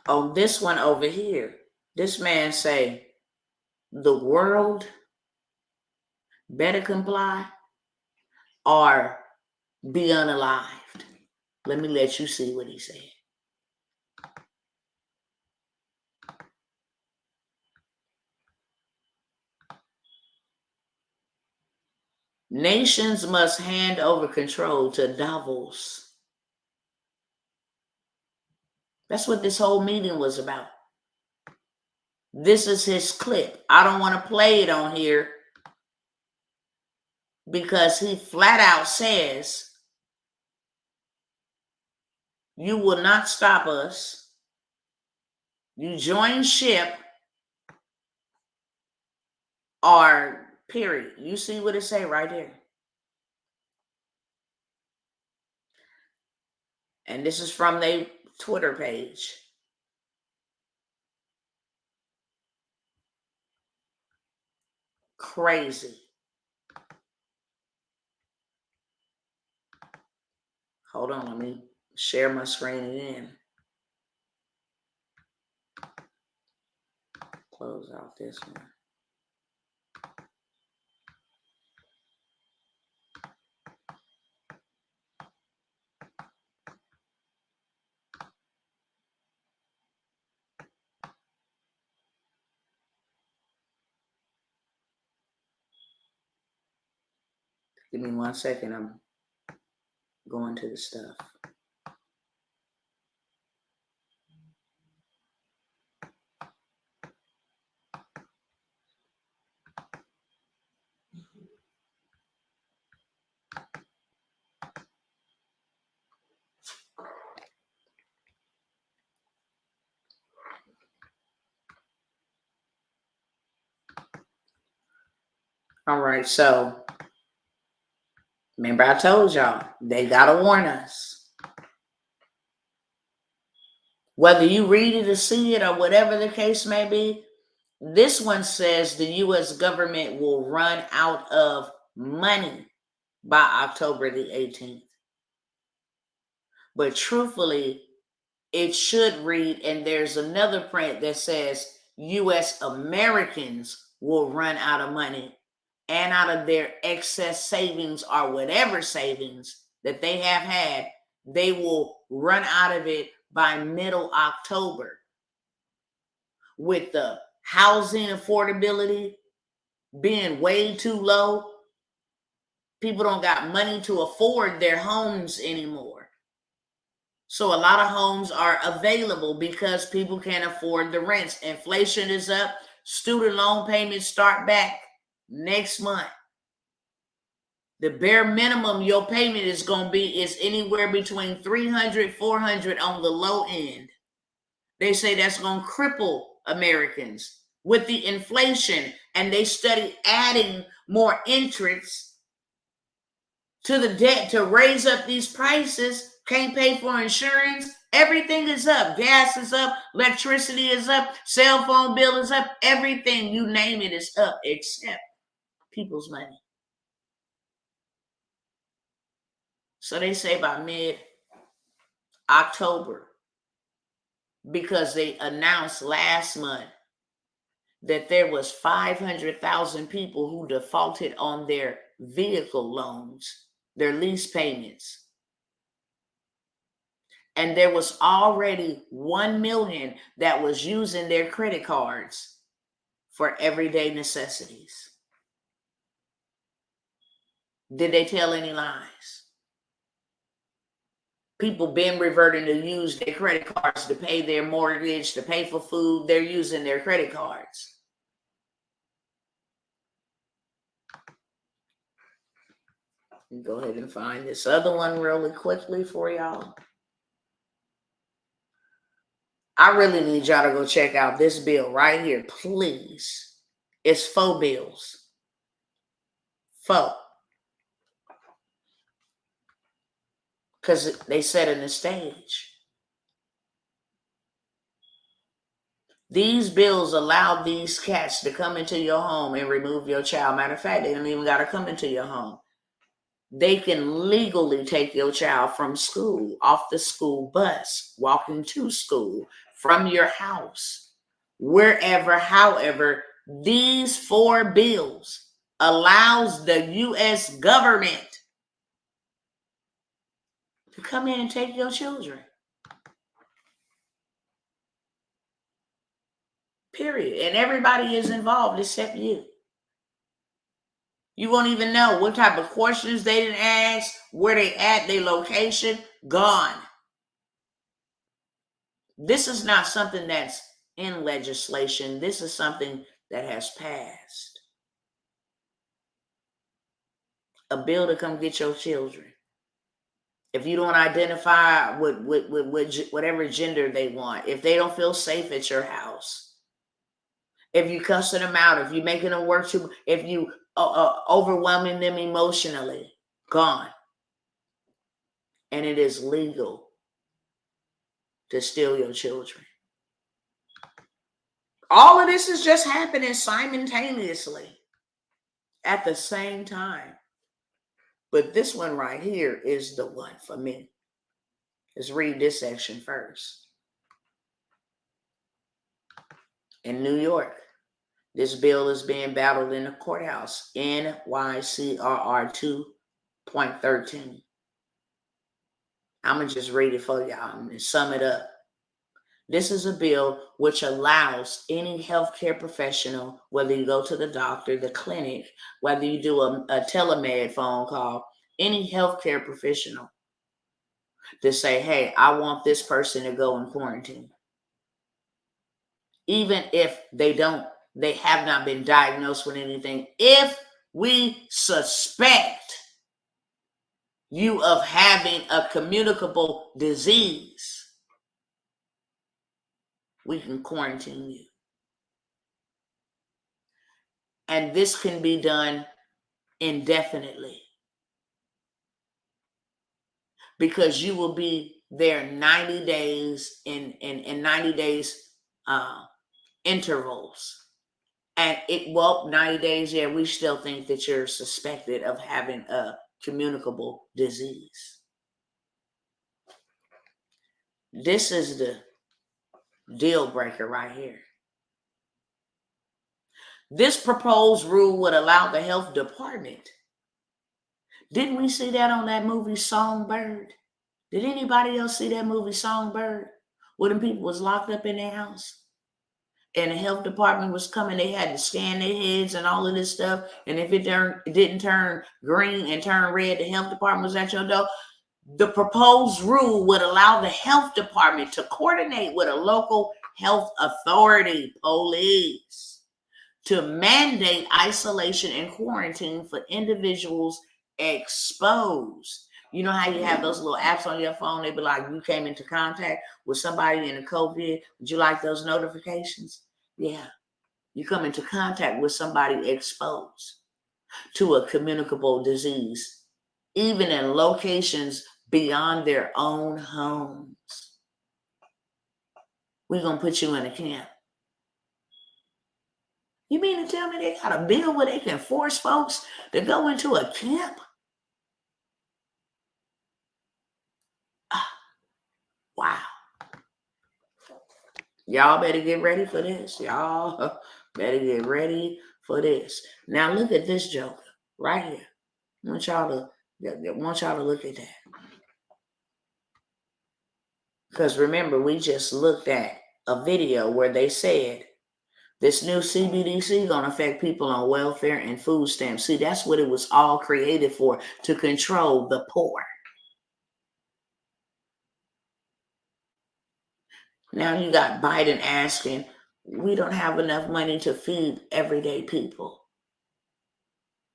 Oh, this one over here. This man say, the world better comply or be unalived. Let me let you see what he said. Nations must hand over control to Davos. That's what this whole meeting was about. This is his clip. I don't want to play it on here because he flat out says, you will not stop us. You join ship or period. You see what it say right there. And this is from their Twitter page. Crazy. Hold on, let me share my screen again. Close out this one. Give me 1 second. I'm going to the stuff. All right, so remember I told y'all, they got to warn us. Whether you read it or see it or whatever the case may be, this one says the U.S. government will run out of money by October the 18th. But truthfully, it should read, and there's another print that says U.S. Americans will run out of money and out of their excess savings or whatever savings that they have had, they will run out of it by middle October. With the housing affordability being way too low, people don't got money to afford their homes anymore. So a lot of homes are available because people can't afford the rents. Inflation is up. Student loan payments start back next month. The bare minimum your payment is going to be is anywhere between $300, $400 on the low end. They say that's going to cripple Americans with the inflation, and they study adding more interest to the debt to raise up these prices. Can't pay for insurance. Everything is up. Gas is up. Electricity is up. Cell phone bill is up. Everything, you name it, is up except people's money. So they say by mid-October, because they announced last month that there was 500,000 people who defaulted on their vehicle loans, their lease payments. And there was already 1 million that was using their credit cards for everyday necessities. Did they tell any lies? People been reverting to use their credit cards to pay their mortgage, to pay for food. They're using their credit cards. Go ahead and find this other one really quickly for y'all. I really need y'all to go check out this bill right here, please. It's 4 bills. 4. Because they set in the stage. These bills allow these cats to come into your home and remove your child. Matter of fact, they don't even got to come into your home. They can legally take your child from school, off the school bus, walking to school, from your house, wherever. However, these 4 bills allows the U.S. government to come in and take your children. Period. And everybody is involved except you. You won't even know what type of questions they didn't ask, where they at, their location, gone. This is not something that's in legislation. This is something that has passed. A bill to come get your children. If you don't identify with whatever gender they want, if they don't feel safe at your house, if you cussing them out, if you making them work too, if you overwhelming them emotionally, gone. And it is legal to steal your children. All of this is just happening simultaneously at the same time. But this one right here is the one for me. Let's read this section first. In New York, this bill is being battled in the courthouse, NYCRR 2.13. I'm going to just read it for y'all and sum it up. This is a bill which allows any healthcare professional, whether you go to the doctor, the clinic, whether you do a telemed phone call, any healthcare professional, to say, hey, I want this person to go in quarantine. Even if they have not been diagnosed with anything. If we suspect you of having a communicable disease, we can quarantine you. And this can be done indefinitely, because you will be there 90 days in 90 days intervals. And 90 days, yeah, we still think that you're suspected of having a communicable disease. This is the deal breaker right here. This proposed rule would allow the health department. Didn't we see that on that movie Songbird? Did anybody else see that movie Songbird? Where them people was locked up in their house? And the health department was coming, they had to scan their heads and all of this stuff. And if it didn't turn green and turn red, the health department was at your door. The proposed rule would allow the health department to coordinate with a local health authority, police, to mandate isolation and quarantine for individuals exposed. You know how you have those little apps on your phone? They be like, you came into contact with somebody in the COVID. Would you like those notifications? Yeah. You come into contact with somebody exposed to a communicable disease, even in locations beyond their own homes. We're going to put you in a camp. You mean to tell me they got a bill where they can force folks to go into a camp? Wow. Y'all better get ready for this. Y'all better get ready for this. Now look at this joker right here. I want y'all to look at that. Because remember, we just looked at a video where they said this new CBDC going to affect people on welfare and food stamps. See, that's what it was all created for, to control the poor. Now you got Biden asking, we don't have enough money to feed everyday people.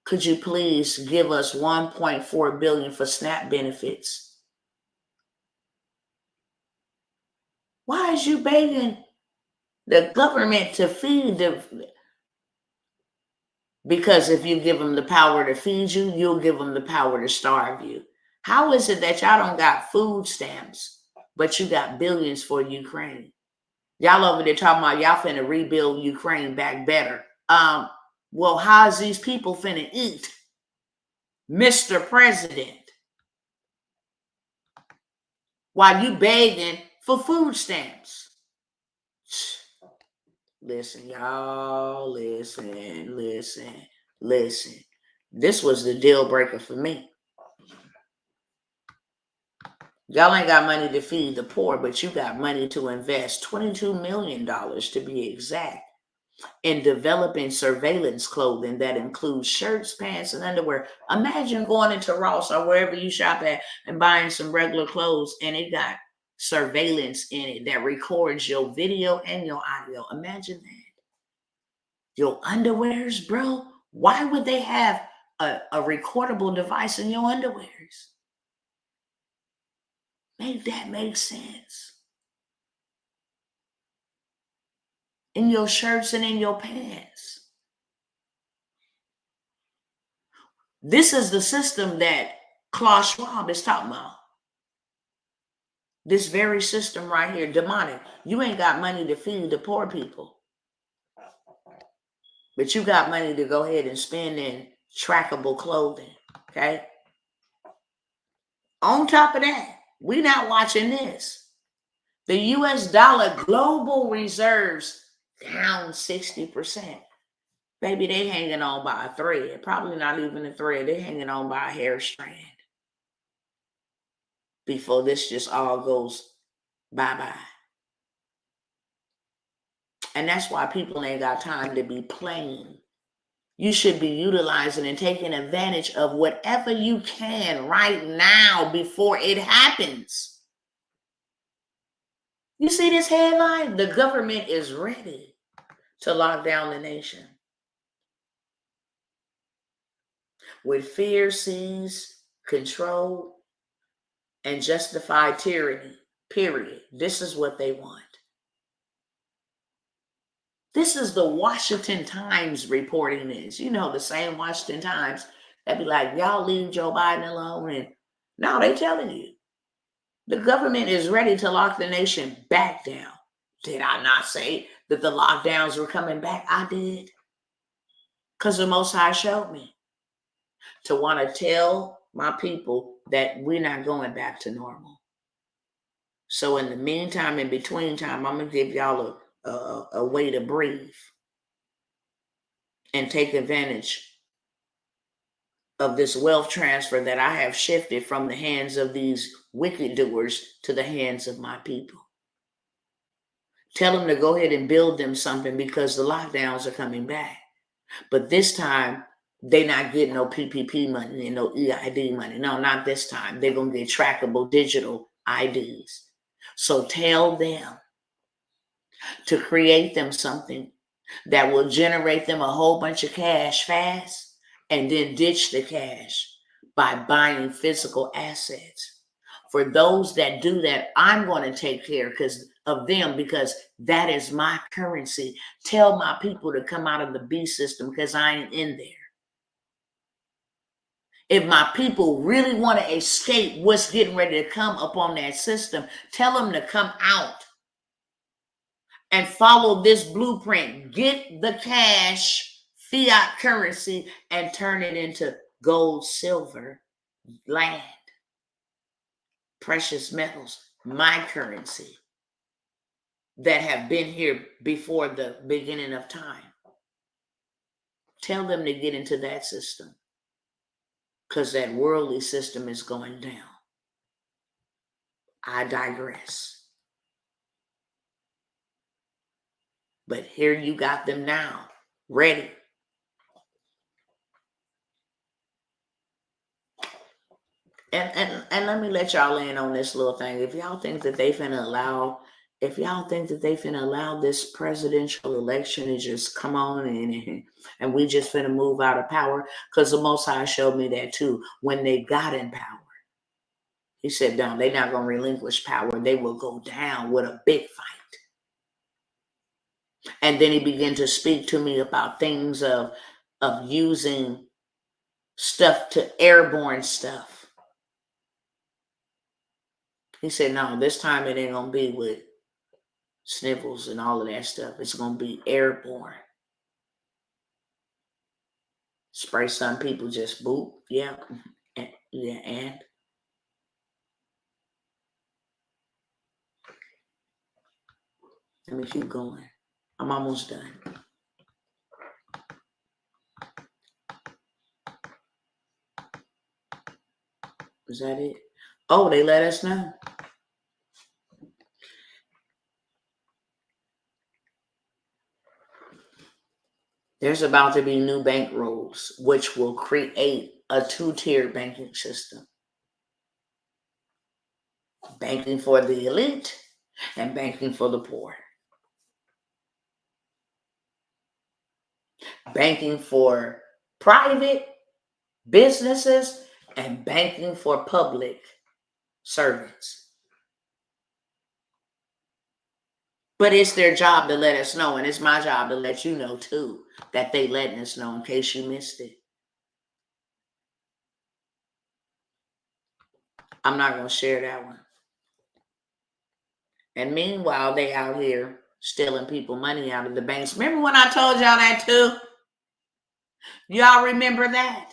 Could you please give us $1.4 billion for SNAP benefits? Why is you begging the government to feed the? Because if you give them the power to feed you, you'll give them the power to starve you. How is it that y'all don't got food stamps, but you got billions for Ukraine? Y'all over there talking about y'all finna rebuild Ukraine back better. Well, how's these people finna eat, Mr. President? While you begging for food stamps. Listen, y'all, listen. This was the deal breaker for me. Y'all ain't got money to feed the poor, but you got money to invest $22 million to be exact in developing surveillance clothing that includes shirts, pants, and underwear. Imagine going into Ross or wherever you shop at and buying some regular clothes and it got surveillance in it that records your video and your audio. Imagine that. Your underwears, bro. Why would they have a recordable device in your underwears? Make that make sense. In your shirts and in your pants. This is the system that Klaus Schwab is talking about. This very system right here, demonic. You ain't got money to feed the poor people. But you got money to go ahead and spend in trackable clothing, okay? On top of that, we're not watching this. The US dollar global reserves down 60%. Baby, they hanging on by a thread. Probably not even a thread. They hanging on by a hair strand. Before this just all goes bye-bye. And that's why people ain't got time to be playing. You should be utilizing and taking advantage of whatever you can right now before it happens. You see this headline? The government is ready to lock down the nation. With fear, seize, control, and justified tyranny, period. This is what they want. This is the Washington Times reporting this. You know, the same Washington Times that be like, y'all leave Joe Biden alone. And now they telling you, the government is ready to lock the nation back down. Did I not say that the lockdowns were coming back? I did. Because the Most High showed me to want to tell my people that we're not going back to normal. So in the meantime, in between time, I'm going to give y'all a way to breathe and take advantage of this wealth transfer that I have shifted from the hands of these wicked doers to the hands of my people. Tell them to go ahead and build them something because the lockdowns are coming back. But this time, they're not getting no PPP money and no EID money. No, not this time. They're going to get trackable digital IDs. So tell them to create them something that will generate them a whole bunch of cash fast and then ditch the cash by buying physical assets. For those that do that, I'm going to take care of them because that is my currency. Tell my people to come out of the B system because I ain't in there. If my people really want to escape what's getting ready to come upon that system, tell them to come out and follow this blueprint. Get the cash, fiat currency, and turn it into gold, silver, land, precious metals, my currency that have been here before the beginning of time. Tell them to get into that system because that worldly system is going down. I digress. But here you got them now, ready. And let me let y'all in on this little thing. If y'all think that they finna allow this presidential election to just come on and we just finna move out of power, because the Most High showed me that too when they got in power. He said, no, they're not going to relinquish power. They will go down with a big fight. And then he began to speak to me about things of using stuff to airborne stuff. He said, no, this time it ain't going to be with sniffles and all of that stuff. It's going to be airborne. Spray some people just boop. Yeah. Yeah. And let me keep going. I'm almost done. Is that it? Oh, they let us know. There's about to be new bank rules, which will create a two-tier banking system. Banking for the elite and banking for the poor. Banking for private businesses and banking for public servants. But it's their job to let us know, and it's my job to let you know too, that they letting us know in case you missed it. I'm not going to share that one. And meanwhile, they out here stealing people money out of the banks. Remember when I told y'all that too? Y'all remember that?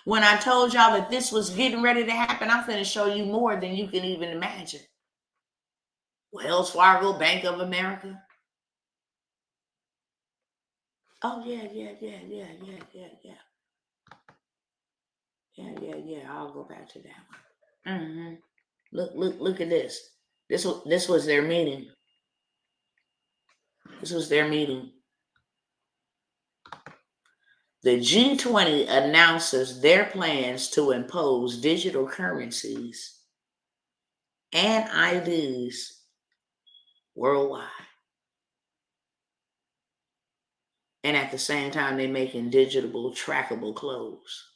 When I told y'all that this was getting ready to happen, I'm going to show you more than you can even imagine. Wells Fargo, Bank of America. Oh, yeah. I'll go back to that one. Look at this. This was their meeting. This was their meeting. The G20 announces their plans to impose digital currencies and IDs worldwide. And at the same time, they're making digital trackable clothes.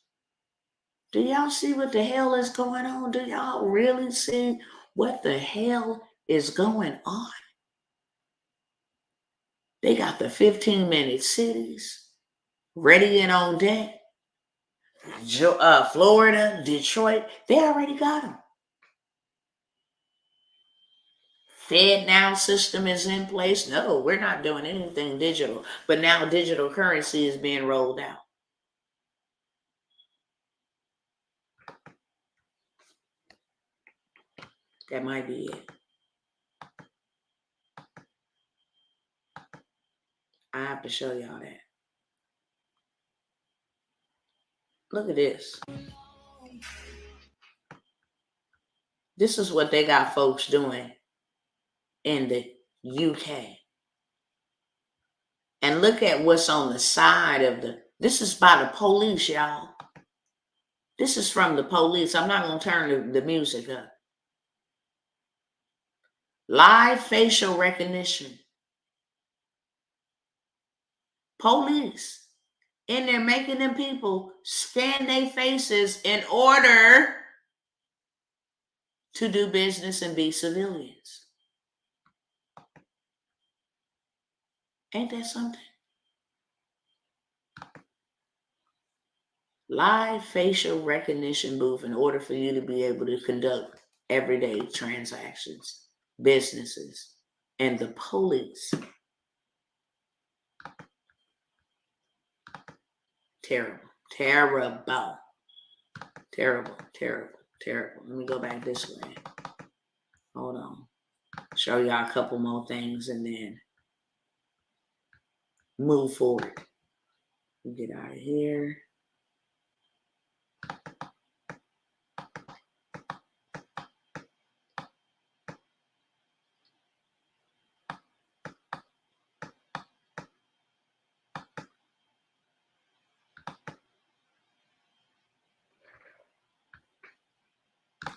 Do y'all see what the hell is going on? Do y'all really see what the hell is going on? They got the 15-minute cities ready and on deck. Florida, Detroit, they already got them. FedNow system is in place. No, we're not doing anything digital. But now digital currency is being rolled out. That might be it. I have to show y'all that. Look at this. This is what they got folks doing in the UK. And look at what's on the side of this is by the police, y'all. This is from the police. I'm not going to turn the music up. Live facial recognition. Police. And they're making them people scan their faces in order to do business and be civilians. Ain't that something? Live facial recognition booth in order for you to be able to conduct everyday transactions, businesses, and the police. Terrible. Let me go back this way. Hold on. Show y'all a couple more things and then move forward. Get out of here.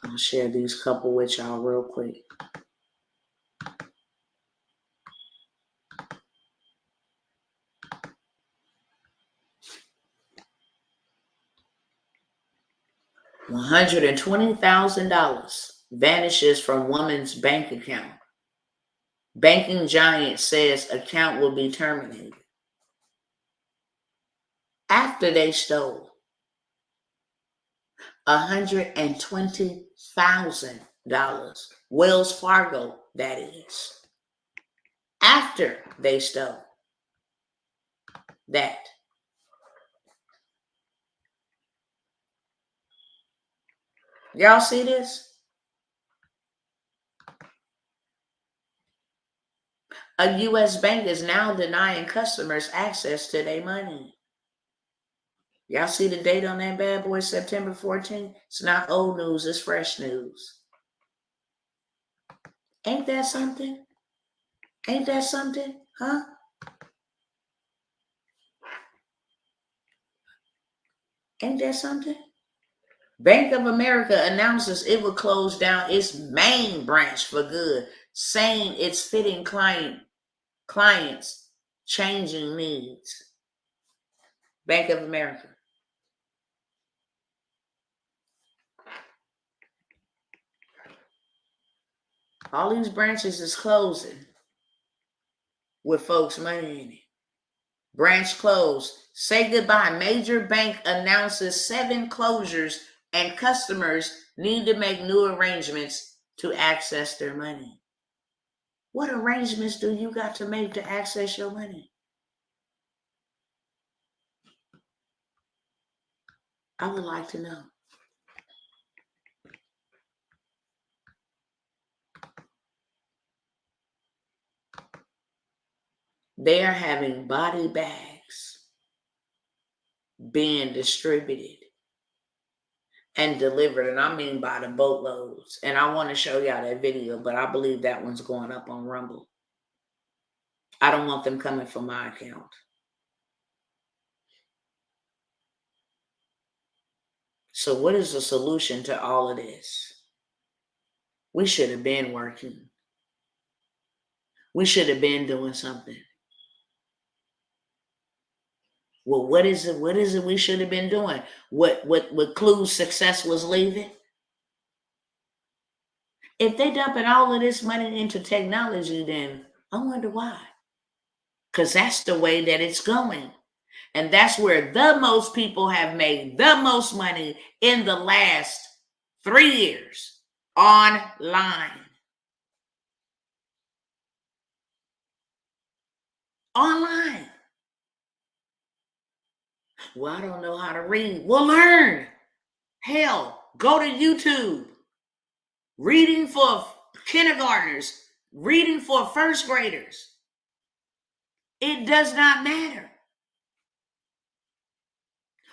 I'll share these couple with y'all real quick. $120,000 vanishes from woman's bank account. Banking giant says account will be terminated. After they stole $120,000. Wells Fargo, that is. After they stole that. Y'all see this? A U.S. bank is now denying customers access to their money. Y'all see the date on that bad boy, September 14th? It's not old news, it's fresh news. Ain't that something? Ain't that something? Huh? Ain't that something? Bank of America announces it will close down its main branch for good, saying it's fitting clients' changing needs. Bank of America. All these branches is closing with folks' money in it. Branch closed. Say goodbye. Major bank announces 7 closures and customers need to make new arrangements to access their money. What arrangements do you got to make to access your money? I would like to know. They are having body bags being distributed and delivered, and I mean by the boatloads. And I want to show y'all that video, but I believe that one's going up on Rumble. I don't want them coming from my account. So what is the solution to all of this? We should have been working. We should have been doing something. Well, what is it? What is it we should have been doing? What clues success was leaving? If they dumping all of this money into technology, then I wonder why. Because that's the way that it's going. And that's where the most people have made the most money in the last 3 years. Online. Online. Well, I don't know how to read. Well, learn. Hell, go to YouTube. Reading for kindergartners. Reading for first graders. It does not matter.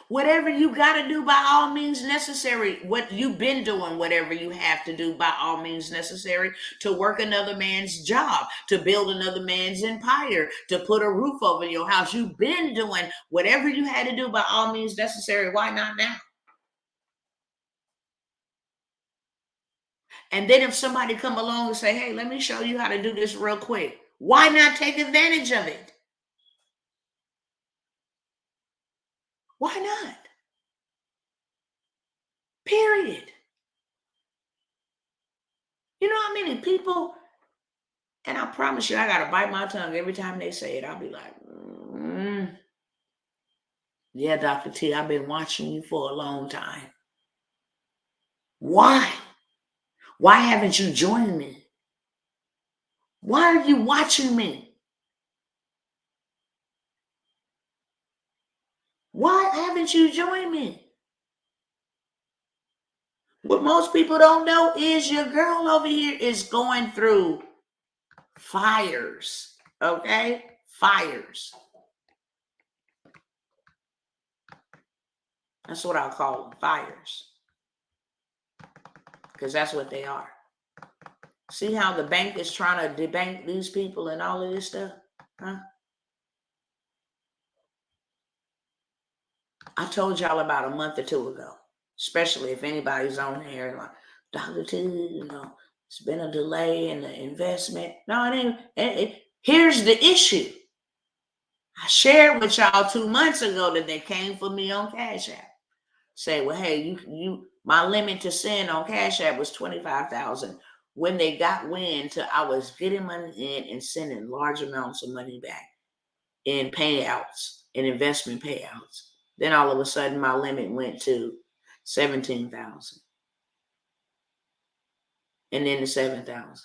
Whatever you got to do by all means necessary, what you've been doing, whatever you have to do by all means necessary to work another man's job, to build another man's empire, to put a roof over your house. You've been doing whatever you had to do by all means necessary. Why not now? And then if somebody come along and say, hey, let me show you how to do this real quick. Why not take advantage of it? Why not? Period. You know how many people, and I promise you, I got to bite my tongue every time they say it. I'll be like, yeah, Dr. T, I've been watching you for a long time. Why? Why haven't you joined me? Why are you watching me? Why haven't you joined me? What most people don't know is your girl over here is going through fires, okay? Fires. That's what I'll call them, fires. Because that's what they are. See how the bank is trying to debank these people and all of this stuff? Huh? I told y'all about a month or 2 ago, especially if anybody's on here like, Dr. T, you know, it's been a delay in the investment. No, it ain't. Here's the issue. I shared with y'all 2 months ago that they came for me on Cash App. Say, well, hey, My limit to send on Cash App was $25,000. When they got wind to I was getting money in and sending large amounts of money back in payouts, in investment payouts, then all of a sudden my limit went to 17,000, and then to 7,000.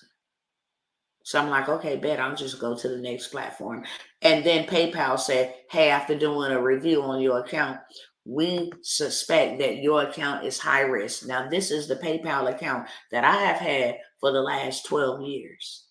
So I'm like, okay, bet, I'll just go to the next platform. And then PayPal said, hey, after doing a review on your account, we suspect that your account is high risk. Now, this is the PayPal account that I have had for the last 12 years.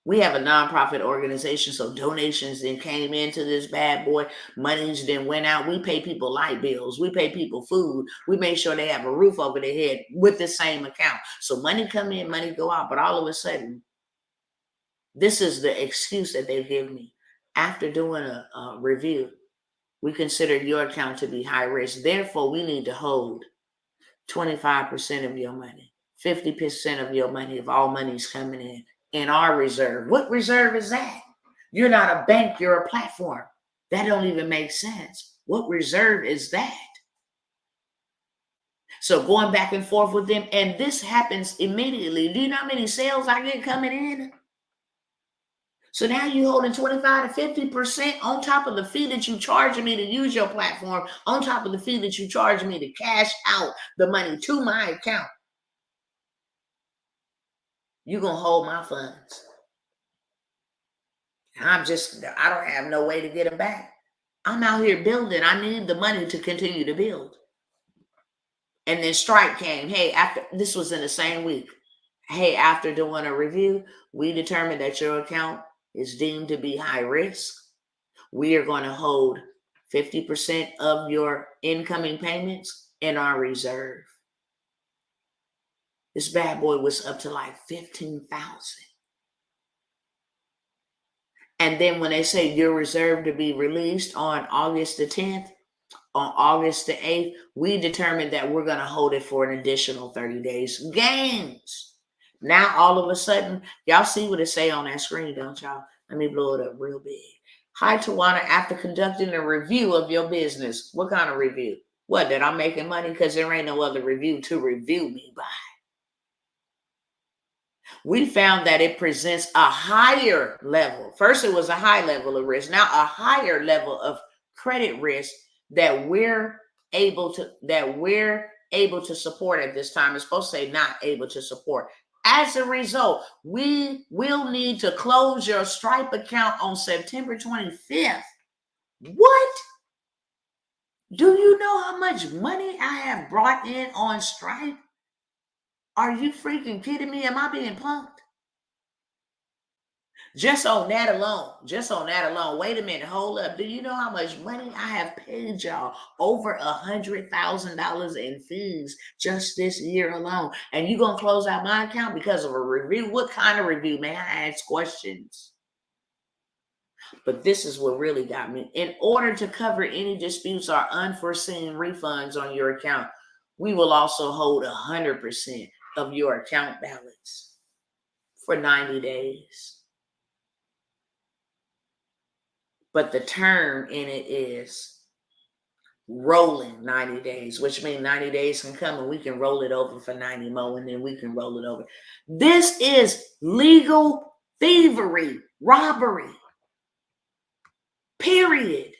We have a nonprofit organization, so donations then came into this bad boy. Monies then went out. We pay people light bills. We pay people food. We make sure they have a roof over their head with the same account. So money come in, money go out. But all of a sudden, this is the excuse that they give me. After doing a review, we consider your account to be high risk. Therefore, we need to hold 25% of your money, 50% of your money, if all money's coming in our reserve. What reserve is that? You're not a bank, you're a platform. That don't even make sense. What reserve is that? So going back and forth with them, and this happens immediately. Do you know how many sales I get coming in? So now you're holding 25 to 50% on top of the fee that you charge me to use your platform, on top of the fee that you charge me to cash out the money to my account. You're going to hold my funds. I don't have no way to get them back. I'm out here building. I need the money to continue to build. And then Stripe came. Hey, this was in the same week. Hey, after doing a review, we determined that your account is deemed to be high risk. We are going to hold 50% of your incoming payments in our reserve. This bad boy was up to like 15,000. And then when they say you're reserved to be released on August the 10th, on August the 8th, we determined that we're going to hold it for an additional 30 days. Games. Now, all of a sudden, y'all see what it say on that screen, don't y'all? Let me blow it up real big. Hi, Tawanna, after conducting a review of your business. What kind of review? What, that I'm making money? Because there ain't no other review to review me by. We found that it presents a higher level. First, it was a high level of risk. Now, a higher level of credit risk that we're able to support at this time. It's supposed to say not able to support. As a result, we will need to close your Stripe account on September 25th. What? Do you know how much money I have brought in on Stripe? Are you freaking kidding me? Am I being punked? Just on that alone. Wait a minute, hold up. Do you know how much money I have paid y'all? Over $100,000 in fees just this year alone. And you gonna close out my account because of a review? What kind of review? May I ask questions? But this is what really got me. In order to cover any disputes or unforeseen refunds on your account, we will also hold 100% of your account balance for 90 days. But the term in it is rolling 90 days, which means 90 days can come and we can roll it over for 90 more, and then we can roll it over. This is legal thievery, robbery, period.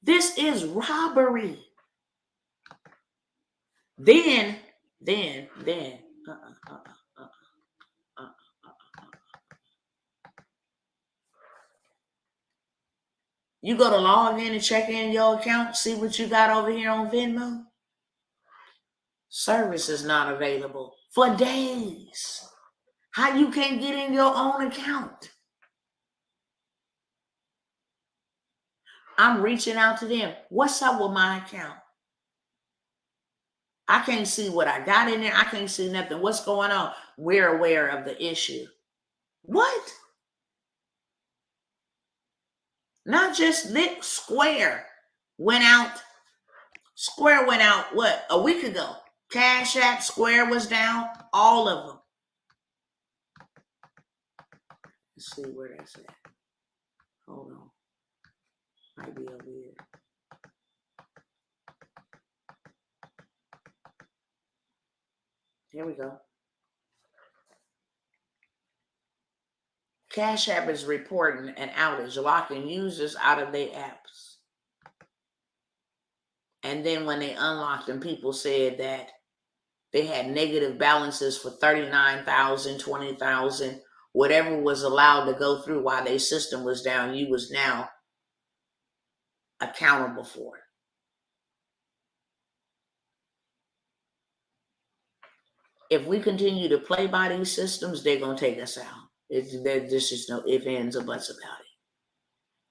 This is robbery. Then, you go to log in and check in your account, see what you got over here on Venmo. Service is not available for days. How you can't get in your own account? I'm reaching out to them. What's up with my account? I can't see what I got in there. I can't see nothing. What's going on? We're aware of the issue. What? Not just Lit Square went out. Square went out, what, a week ago? Cash App, Square was down. All of them. Let's see where that's at. Hold on. Might be over here. Here we go. Cash App is reporting an outage, locking users out of their apps. And then when they unlocked them, people said that they had negative balances for 39,000, 20,000, whatever was allowed to go through while their system was down, you was now accountable for it. If we continue to play by these systems, they're going to take us out. There's just no ifs, ands, or buts about it.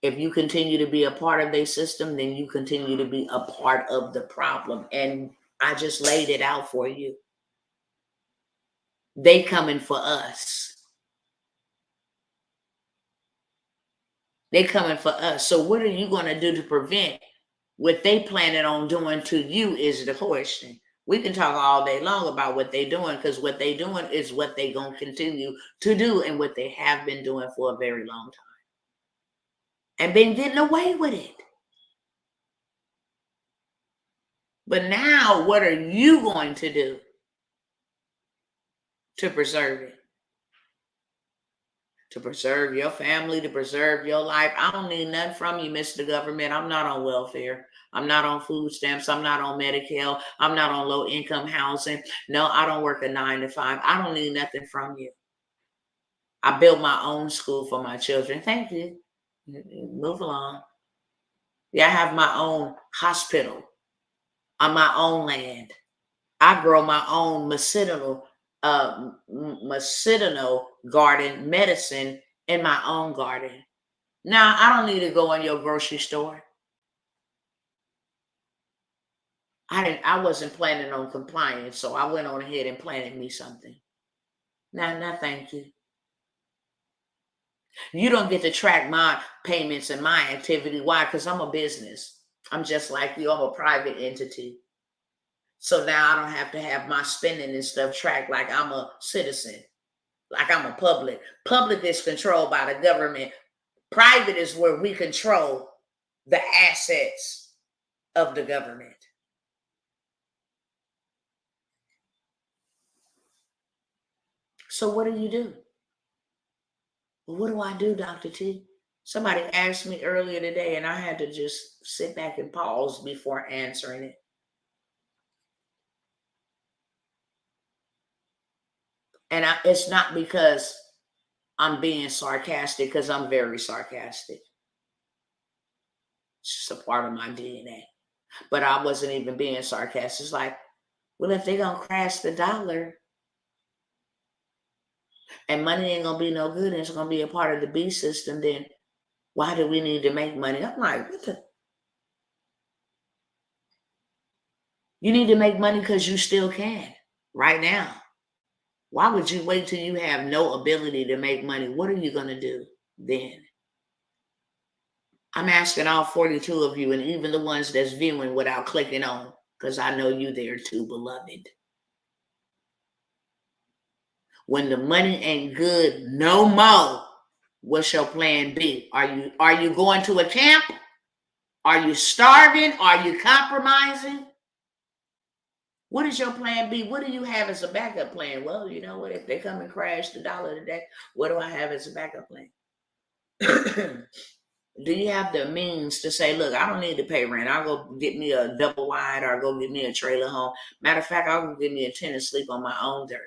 If you continue to be a part of their system, then you continue to be a part of the problem. And I just laid it out for you. They coming for us. They coming for us. So what are you going to do to prevent what they planning on doing to you is the question. We can talk all day long about what they're doing, because what they're doing is what they're going to continue to do and what they have been doing for a very long time. And been getting away with it. But now, what are you going to do to preserve it? To preserve your family, to preserve your life. I don't need nothing from you, Mr. Government. I'm not on welfare. I'm not on food stamps. I'm not on Medicare. I'm not on low-income housing. No, I don't work a 9 to 5. I don't need nothing from you. I built my own school for my children. Thank you. Move along. Yeah, I have my own hospital on my own land. I grow my own medicinal garden medicine in my own garden. Now, I don't need to go in your grocery store. I wasn't planning on complying, so I went on ahead and planted me something. No, thank you. You don't get to track my payments and my activity. Why? Because I'm a business. I'm just like you. I'm a private entity. So now I don't have to have my spending and stuff tracked like I'm a citizen, like I'm a public. Public is controlled by the government. Private is where we control the assets of the government. So what do you do? What do I do, Dr. T? Somebody asked me earlier today, and I had to just sit back and pause before answering it. And it's not because I'm being sarcastic, because I'm very sarcastic. It's just a part of my DNA. But I wasn't even being sarcastic. It's like, well, if they're going to crash the dollar and money ain't going to be no good and it's going to be a part of the B system, then why do we need to make money? I'm like, what the? You need to make money because you still can right now. Why would you wait till you have no ability to make money? What are you going to do then? I'm asking all 42 of you, and even the ones that's viewing without clicking on, because I know you there too, beloved. When the money ain't good no more, what's your plan B? Are you going to a camp? Are you starving? Are you compromising? What is your plan B? What do you have as a backup plan? Well, you know what? If they come and crash the dollar today, what do I have as a backup plan? Do you have the means to say, look, I don't need to pay rent. I'll go get me a double wide, or go get me a trailer home. Matter of fact, I'll go get me a tent and sleep on my own dirt.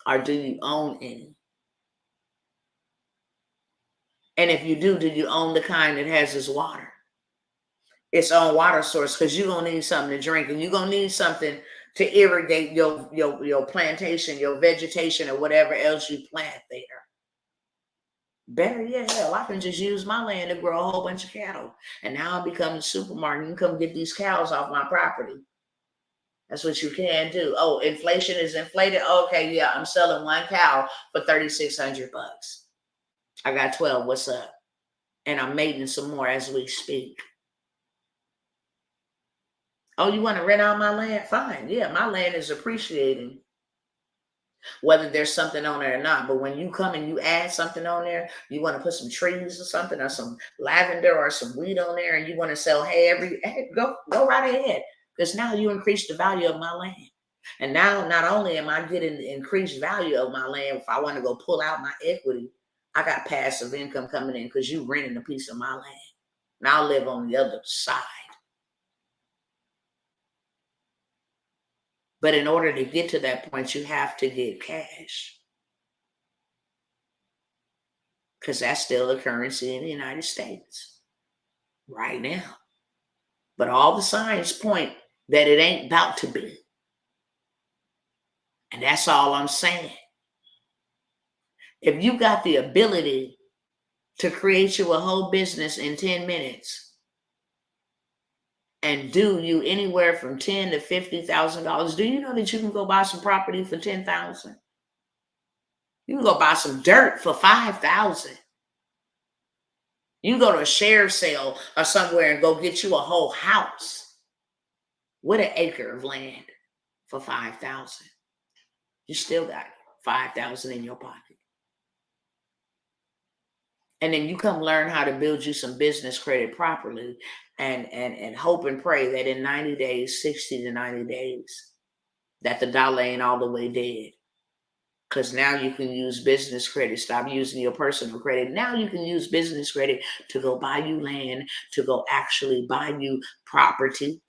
Or do you own any? And if you do you own the kind that has its water? Its own water source, because you're going to need something to drink, and you're going to need something to irrigate your plantation, your vegetation, or whatever else you plant there. Better yet, hell, I can just use my land to grow a whole bunch of cattle. And now I become the supermarket. You can come get these cows off my property. That's what you can do. Oh, inflation is inflated. Okay, yeah, I'm selling one cow for $3,600. I got 12. What's up? And I'm mating some more as we speak. Oh, you want to rent out my land? Fine. Yeah, my land is appreciating, whether there's something on there or not. But when you come and you add something on there, you want to put some trees or something, or some lavender or some weed on there, and you want to sell hay go right ahead. because now you increase the value of my land. And now not only am I getting the increased value of my land, if I want to go pull out my equity, I got passive income coming in because you renting a piece of my land. Now I live on the other side. But in order to get to that point, you have to get cash. Because that's still the currency in the United States right now. But all the signs point that it ain't about to be. And that's all I'm saying. If you got the ability to create you a whole business in 10 minutes and do you anywhere from $10,000 to $50,000, do you know that you can go buy some property for $10,000? You can go buy some dirt for $5,000. You can go to a share sale or somewhere and go get you a whole house with an acre of land for $5,000. You still got $5,000 in your pocket. And then you come learn how to build you some business credit properly and hope and pray that in 90 days, 60 to 90 days, that the dollar ain't all the way dead. Because now you can use business credit. Stop using your personal credit. Now you can use business credit to go buy you land, to go actually buy you property.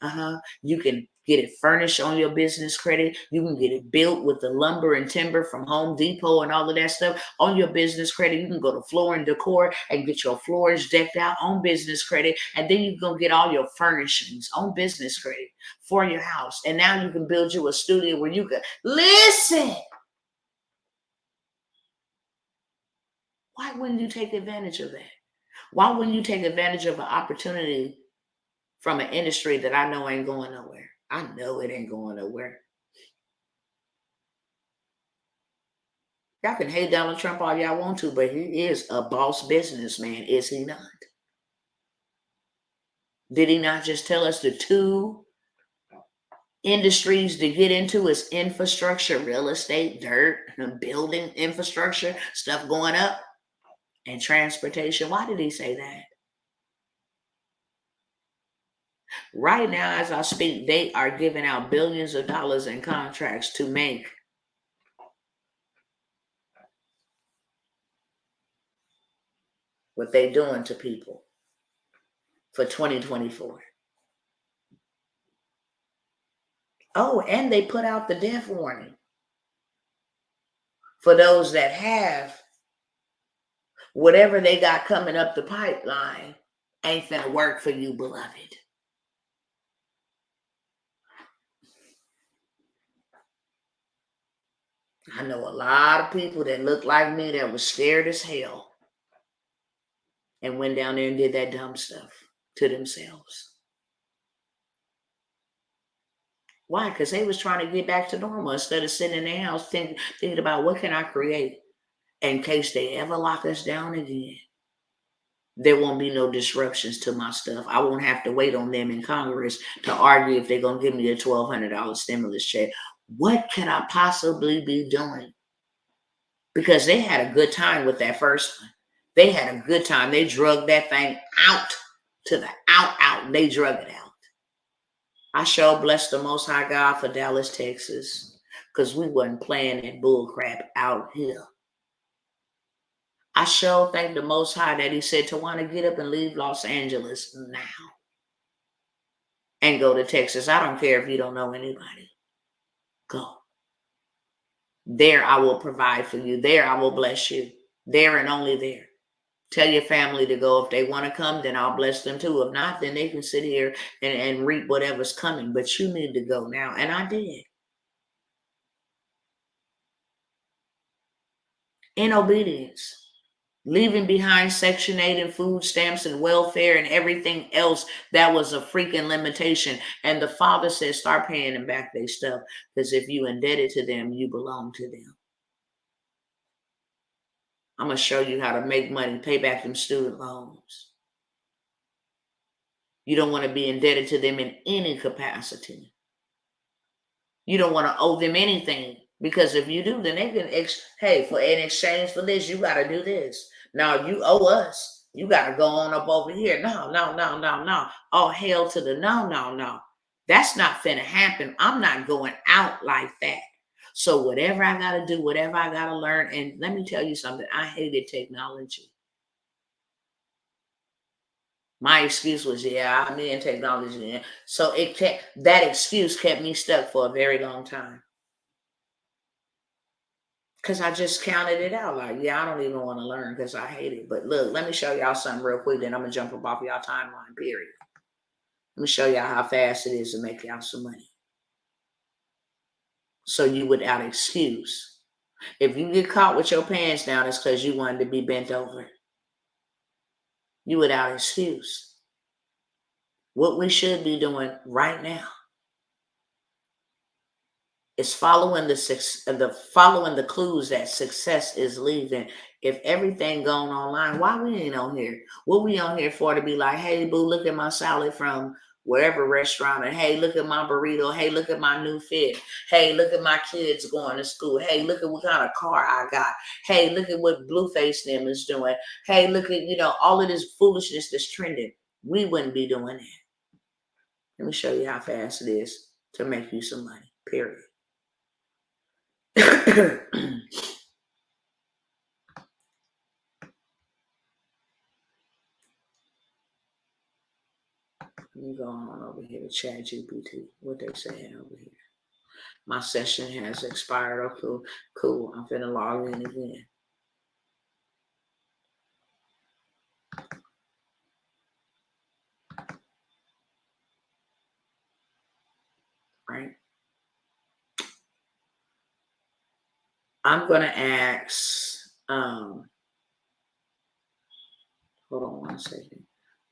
You can get it furnished on your business credit. You can get it built with the lumber and timber from Home Depot and all of that stuff on your business credit. You can go to Floor and Decor and get your floors decked out on business credit. And then you can get all your furnishings on business credit for your house. And now you can build you a studio where you can listen. Why wouldn't you take advantage of that? Why wouldn't you take advantage of an opportunity from an industry that I know ain't going nowhere? I know it ain't going nowhere. Y'all can hate Donald Trump all y'all want to, but he is a boss businessman, is he not? Did he not just tell us the two industries to get into is infrastructure, real estate, dirt, building infrastructure, stuff going up, and transportation? Why did he say that? Right now, as I speak, they are giving out billions of dollars in contracts to make what they're doing to people for 2024. Oh, and they put out the death warning for those that have whatever they got coming up the pipeline ain't finna work for you, beloved. I know a lot of people that look like me that was scared as hell and went down there and did that dumb stuff to themselves. Why? Because they was trying to get back to normal instead of sitting in their house thinking about what can I create in case they ever lock us down again. There won't be no disruptions to my stuff. I won't have to wait on them in Congress to argue if they're going to give me a $1,200 stimulus check. What can I possibly be doing? Because they had a good time with that first one. They had a good time. They drugged that thing out to the out. They drug it out. I sure bless the Most High God for Dallas, Texas, because we wasn't playing that bull crap out here. I sure thank the Most High that he said, Tawanna, get up and leave Los Angeles now and go to Texas. I don't care if you don't know anybody. Go. There I will provide for you. There I will bless you. There and only there. Tell your family to go. If they want to come, then I'll bless them too. If not, then they can sit here and reap whatever's coming. But you need to go now. And I did. In obedience. Leaving behind Section 8 and food stamps and welfare and everything else that was a freaking limitation. And the Father says, start paying them back their stuff. Because if you indebted to them, you belong to them. I'm going to show you how to make money, pay back them student loans. You don't want to be indebted to them in any capacity. You don't want to owe them anything. Because if you do, then they can, in exchange for this, you got to do this. Now you owe us. You got to go on up over here. No. All hail to the no. That's not finna happen. I'm not going out like that. So whatever I gotta do, whatever I gotta learn, and let me tell you something, I hated technology. My excuse was, yeah, I'm in technology. So that excuse kept me stuck for a very long time. Because I just counted it out. Like, yeah, I don't even want to learn because I hate it. But look, let me show y'all something real quick. Then I'm going to jump up off y'all timeline, period. Let me show y'all how fast it is to make y'all some money. So you without excuse. If you get caught with your pants down, it's because you wanted to be bent over. You without excuse. What we should be doing right now is following the clues that success is leaving. If everything going online, why we ain't on here? What we on here for? To be like, hey boo, look at my salad from wherever restaurant, and hey, look at my burrito. Hey, look at my new fit. Hey, look at my kids going to school. Hey, look at what kind of car I got. Hey, look at what Blueface them is doing. Hey, look at, all of this foolishness that's trending. We wouldn't be doing that. Let me show you how fast it is to make you some money, period. Let me go on over here to Chat GPT. What they saying over here? My session has expired. Oh, cool. I'm finna log in again. Right. I'm gonna ask. Hold on one second.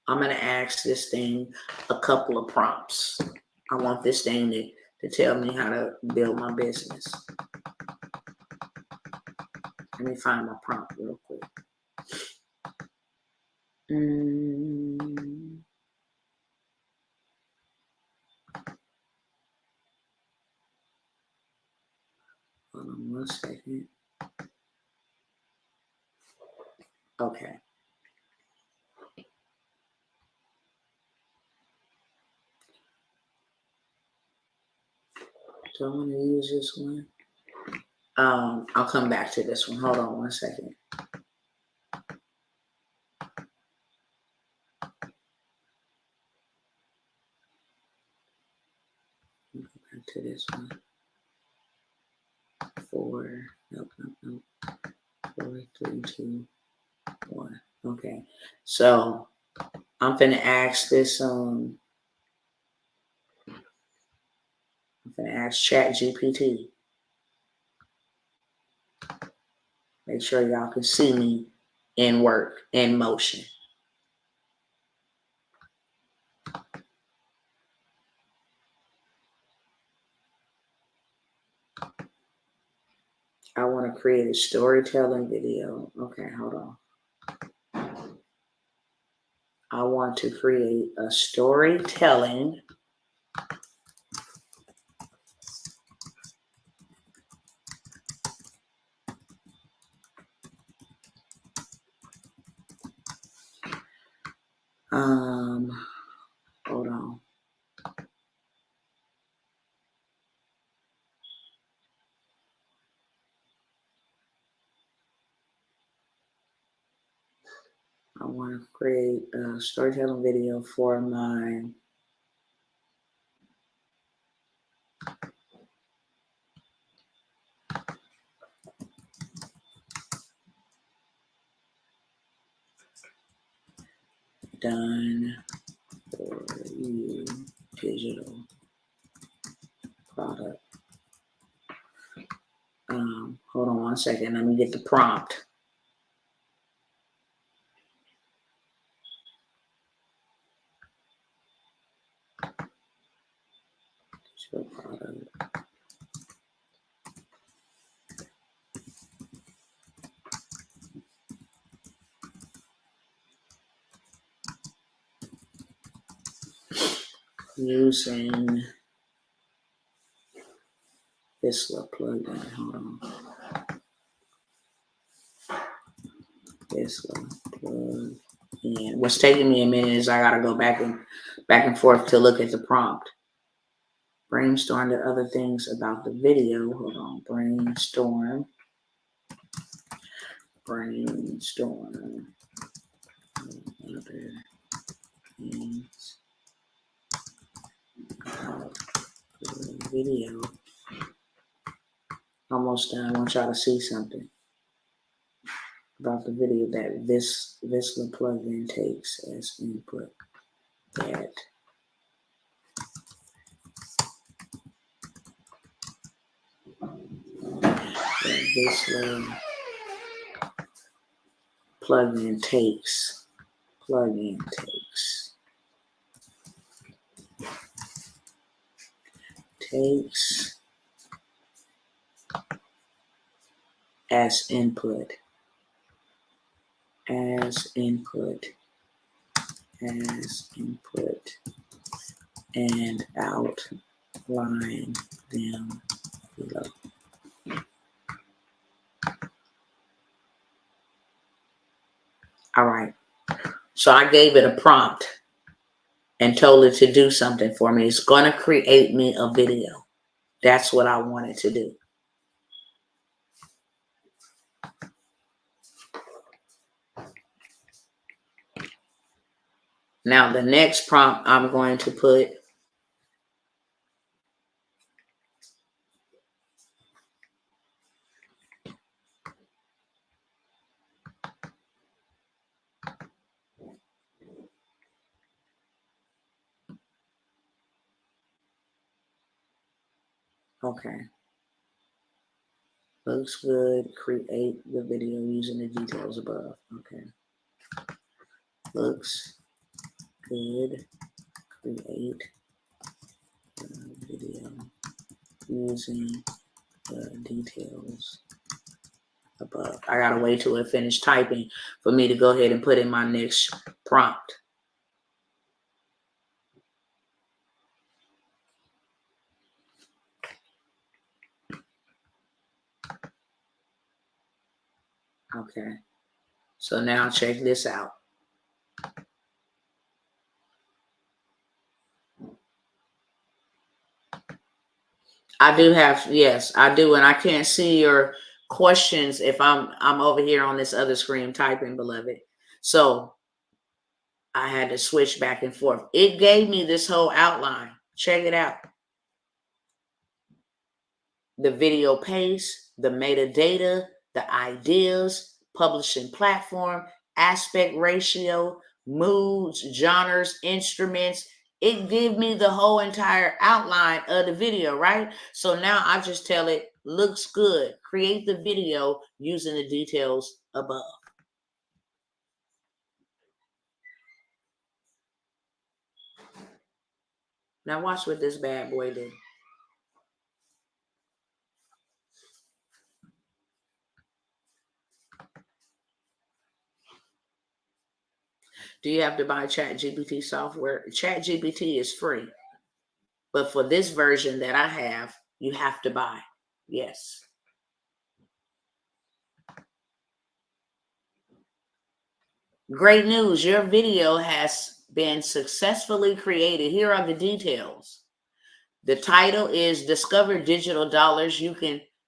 I'm gonna ask this thing a couple of prompts. I want this thing to tell me how to build my business. Let me find my prompt real quick. Hold on one second. Okay. Do I want to use this one? I'll come back to this one. Hold on one second. Go back to this one. 4, nope. 4, 3, 2, 1. Okay. So I'm finna ask this. I'm finna ask Chat GPT. Make sure y'all can see me in work, in motion. I want to create a storytelling video. Okay, hold on. I want to create a storytelling hold on. I want to create a storytelling video for my done for you digital product. Hold on one second. Let me get the prompt. Digital product. Using this little plugin. Hold on. This little plugin. What's taking me a minute is I gotta go back and forth to look at the prompt. brainstorm the other things about the video. Hold on, brainstorm other things about the video. Almost done. I want y'all to see something about the video that this little plugin takes as input. That this little plugin takes as input and outline them below. All right. So I gave it a prompt and told it to do something for me. It's going to create me a video. That's what I wanted to do. Now, the next prompt I'm going to put okay. Looks good. Create the video using the details above. Okay. Looks good. Create the video using the details above. I gotta wait till it finished typing for me to go ahead and put in my next prompt. Okay, so now check this out. I do have, yes, I do, and I can't see your questions if I'm over here on this other screen typing, beloved. So I had to switch back and forth. It gave me this whole outline. Check it out. The video pace, the metadata, the ideas, publishing platform, aspect ratio, moods, genres, instruments. It gave me the whole entire outline of the video, right? So now I just tell it, looks good. Create the video using the details above. Now watch what this bad boy do. Do you have to buy ChatGPT software? ChatGPT is free. But for this version that I have, you have to buy. Yes. Great news. Your video has been successfully created. Here are the details. The title is Discover Digital Dollars.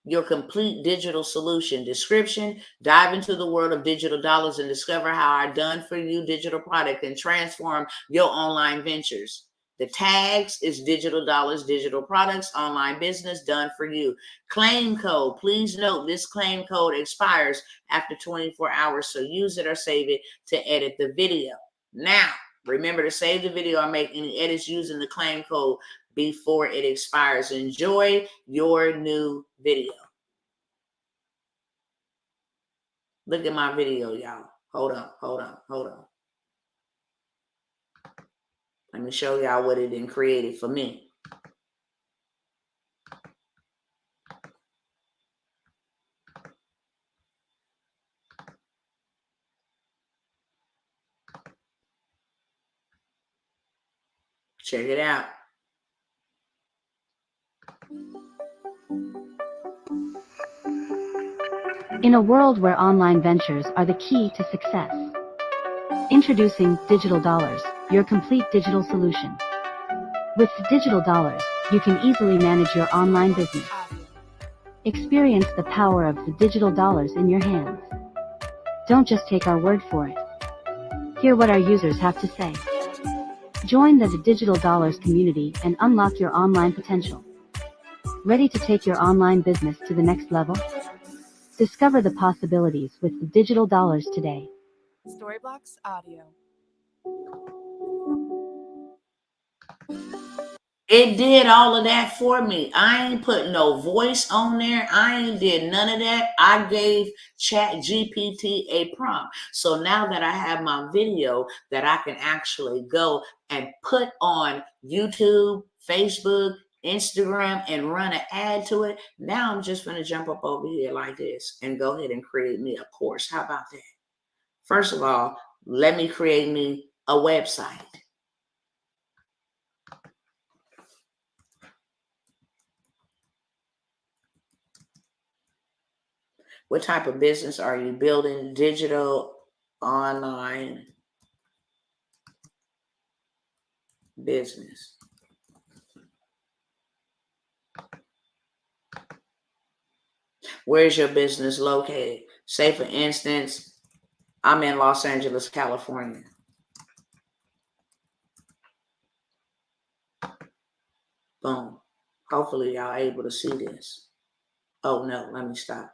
Your complete digital solution. Description, dive into the world of digital dollars and discover how our done for you digital product can transform your online ventures. The tags is digital dollars, digital products, online business done for you. Claim code. Please note this claim code expires after 24 hours, so use it or save it to edit the video. Now, remember to save the video or make any edits using the claim code before it expires. Enjoy your new video. Look at my video, y'all. Hold on. Let me show y'all what it done created for me. Check it out. In a world where online ventures are the key to success. Introducing Digital Dollars, your complete digital solution. With Digital Dollars, you can easily manage your online business. Experience the power of the digital dollars in your hands. Don't just take our word for it. Hear what our users have to say. Join the Digital Dollars community and unlock your online potential. Ready to take your online business to the next level? Discover the possibilities with the digital dollars today. Storyblocks Audio. It did all of that for me. I ain't put no voice on there. I ain't did none of that. I gave Chat GPT a prompt. So now that I have my video that I can actually go and put on YouTube, Facebook, Instagram, and run an ad to it, now I'm just going to jump up over here like this and go ahead and create me a course. How about that? First of all, let me create me a website. What type of business are you building? Digital, online business. Where's your business located? Say, for instance, I'm in Los Angeles, California. Boom. Hopefully y'all able to see this. Oh no, let me stop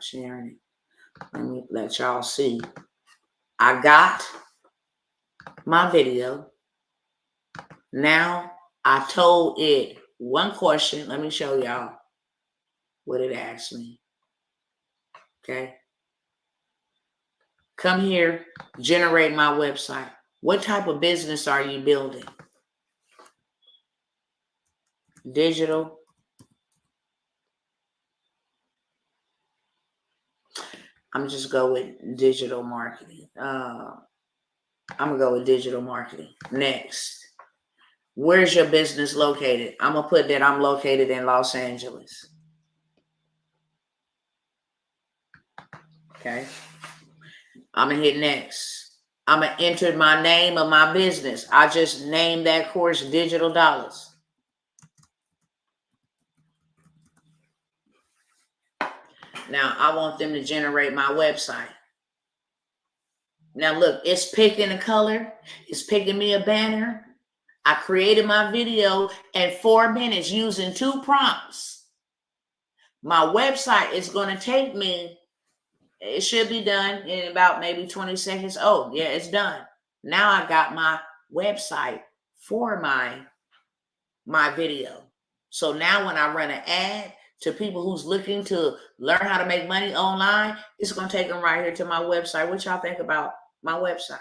sharing it. Let me let y'all see. I got my video. Now I told it one question. Let me show y'all what it asked me. Okay. Come here, generate my website. What type of business are you building? Digital. I'm just go with digital marketing. I'm gonna go with digital marketing. Next. Where's your business located? I'm gonna put that I'm located in Los Angeles. Okay. I'm gonna hit next. I'm gonna enter my name of my business. I just named that course Digital Dollars. Now I want them to generate my website. Now look, it's picking a color. It's picking me a banner. I created my video in 4 minutes using 2 prompts. My website is going to take me, it should be done in about maybe 20 seconds. Oh, yeah, it's done. Now I got my website for my video. So now when I run an ad to people who's looking to learn how to make money online, it's going to take them right here to my website. What y'all think about my website?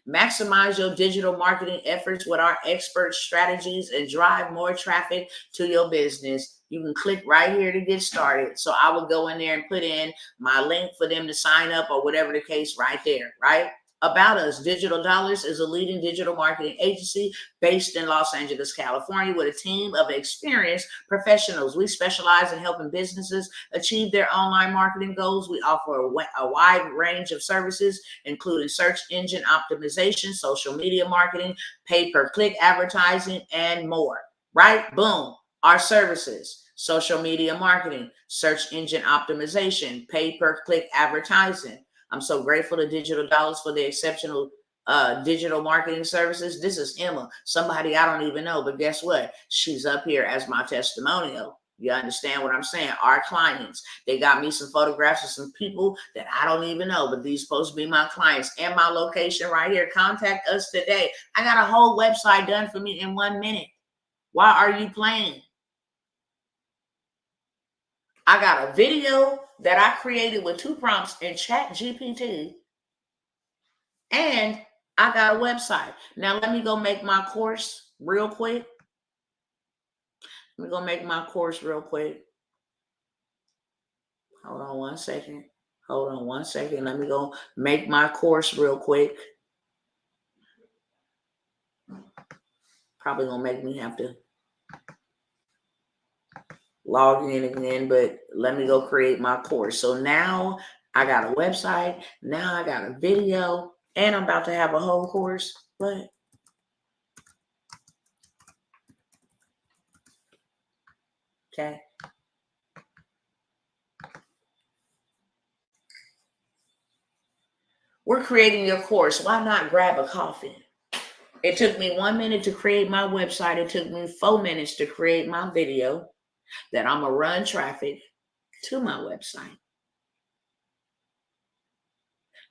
Maximize your digital marketing efforts with our expert strategies and drive more traffic to your business. You can click right here to get started. So I will go in there and put in my link for them to sign up or whatever the case right there, right? About us, Digital Dollars is a leading digital marketing agency based in Los Angeles, California, with a team of experienced professionals. We specialize in helping businesses achieve their online marketing goals. We offer a wide range of services, including search engine optimization, social media marketing, pay-per-click advertising, and more. Right? Boom. Our services: social media marketing, search engine optimization, pay-per-click advertising. I'm so grateful to Digital Dollars for the exceptional digital marketing services. This is Emma, somebody I don't even know, but guess what? She's up here as my testimonial. You understand what I'm saying? Our clients, they got me some photographs of some people that I don't even know, but these supposed to be my clients, and my location right here. Contact us today. I got a whole website done for me in 1 minute. Why are you playing? I got a video that I created with 2 prompts in Chat GPT, and I got a website. Now let me go make my course real quick. Let me go make my course real quick. Hold on one second. Let me go make my course real quick. Probably gonna make me have to log in again, but let me go create my course. So now I got a website, now I got a video, and I'm about to have a whole course. But Okay. We're creating your course. Why not grab a coffee? It took me 1 minute to create my website. It took me 4 minutes to create my video that I'm going to run traffic to my website.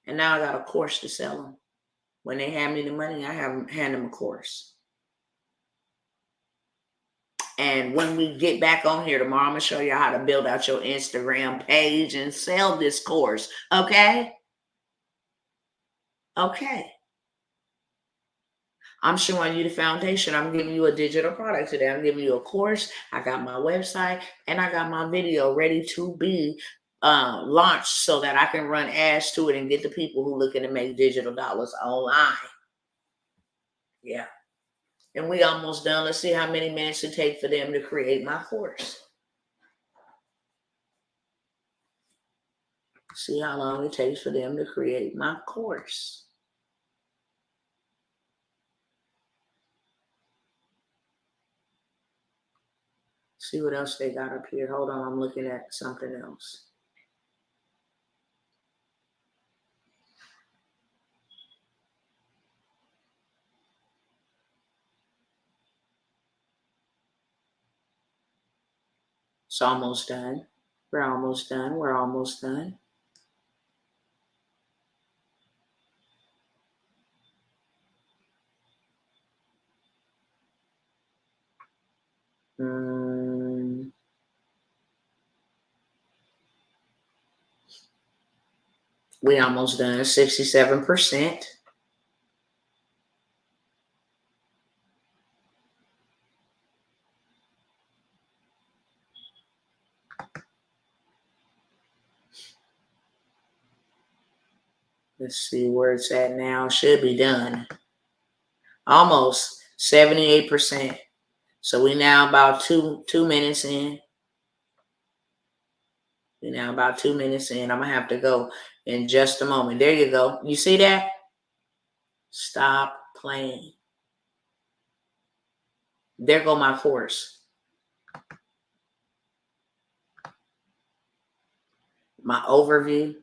And now I got a course to sell them. When they hand me the money, I hand them a course. And when we get back on here tomorrow, I'm going to show you how to build out your Instagram page and sell this course. Okay? Okay. I'm showing you the foundation. I'm giving you a digital product today. I'm giving you a course. I got my website and I got my video ready to be launched so that I can run ads to it and get the people who looking to make digital dollars online. Yeah. And we almost done. Let's see how many minutes it takes for them to create my course. See how long it takes for them to create my course. See what else they got up here. Hold on, I'm looking at something else. It's almost done. We're almost done. We're almost done. We almost done. 67%. Let's see where it's at now. Should be done. Almost 78%. So we now about two minutes in. We're now about 2 minutes in. I'm going to have to go in just a moment. There you go. You see that? Stop playing. There go my course. My overview.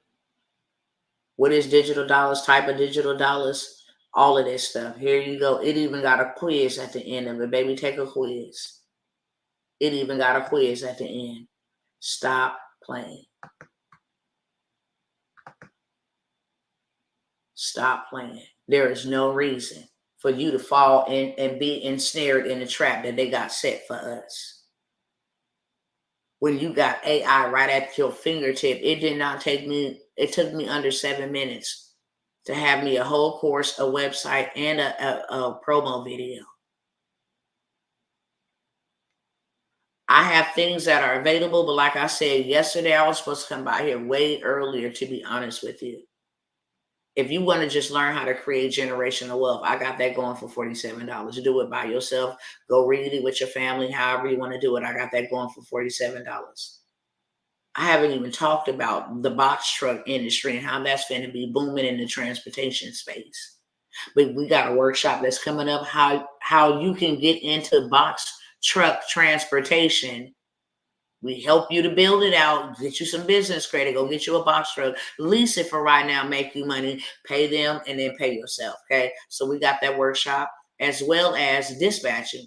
What is digital dollars? Type of digital dollars. All of this stuff. Here you go. It even got a quiz at the end of it. Baby, take a quiz. It even got a quiz at the end. Stop playing. Stop playing. There is no reason for you to fall in and be ensnared in the trap that they got set for us. When you got AI right at your fingertip, it did not take me, it took me under 7 minutes to have me a whole course, a website, and a promo video. I have things that are available, but like I said, yesterday I was supposed to come by here way earlier, to be honest with you. If you want to just learn how to create generational wealth, I got that going for $47. Do it by yourself. Go read it with your family, however you want to do it. I got that going for $47. I haven't even talked about the box truck industry and how that's going to be booming in the transportation space. But we got a workshop that's coming up, how you can get into box truck transportation. We help you to build it out, get you some business credit, go get you a box truck, lease it for right now, make you money, pay them, and then pay yourself, okay? So we got that workshop, as well as dispatching.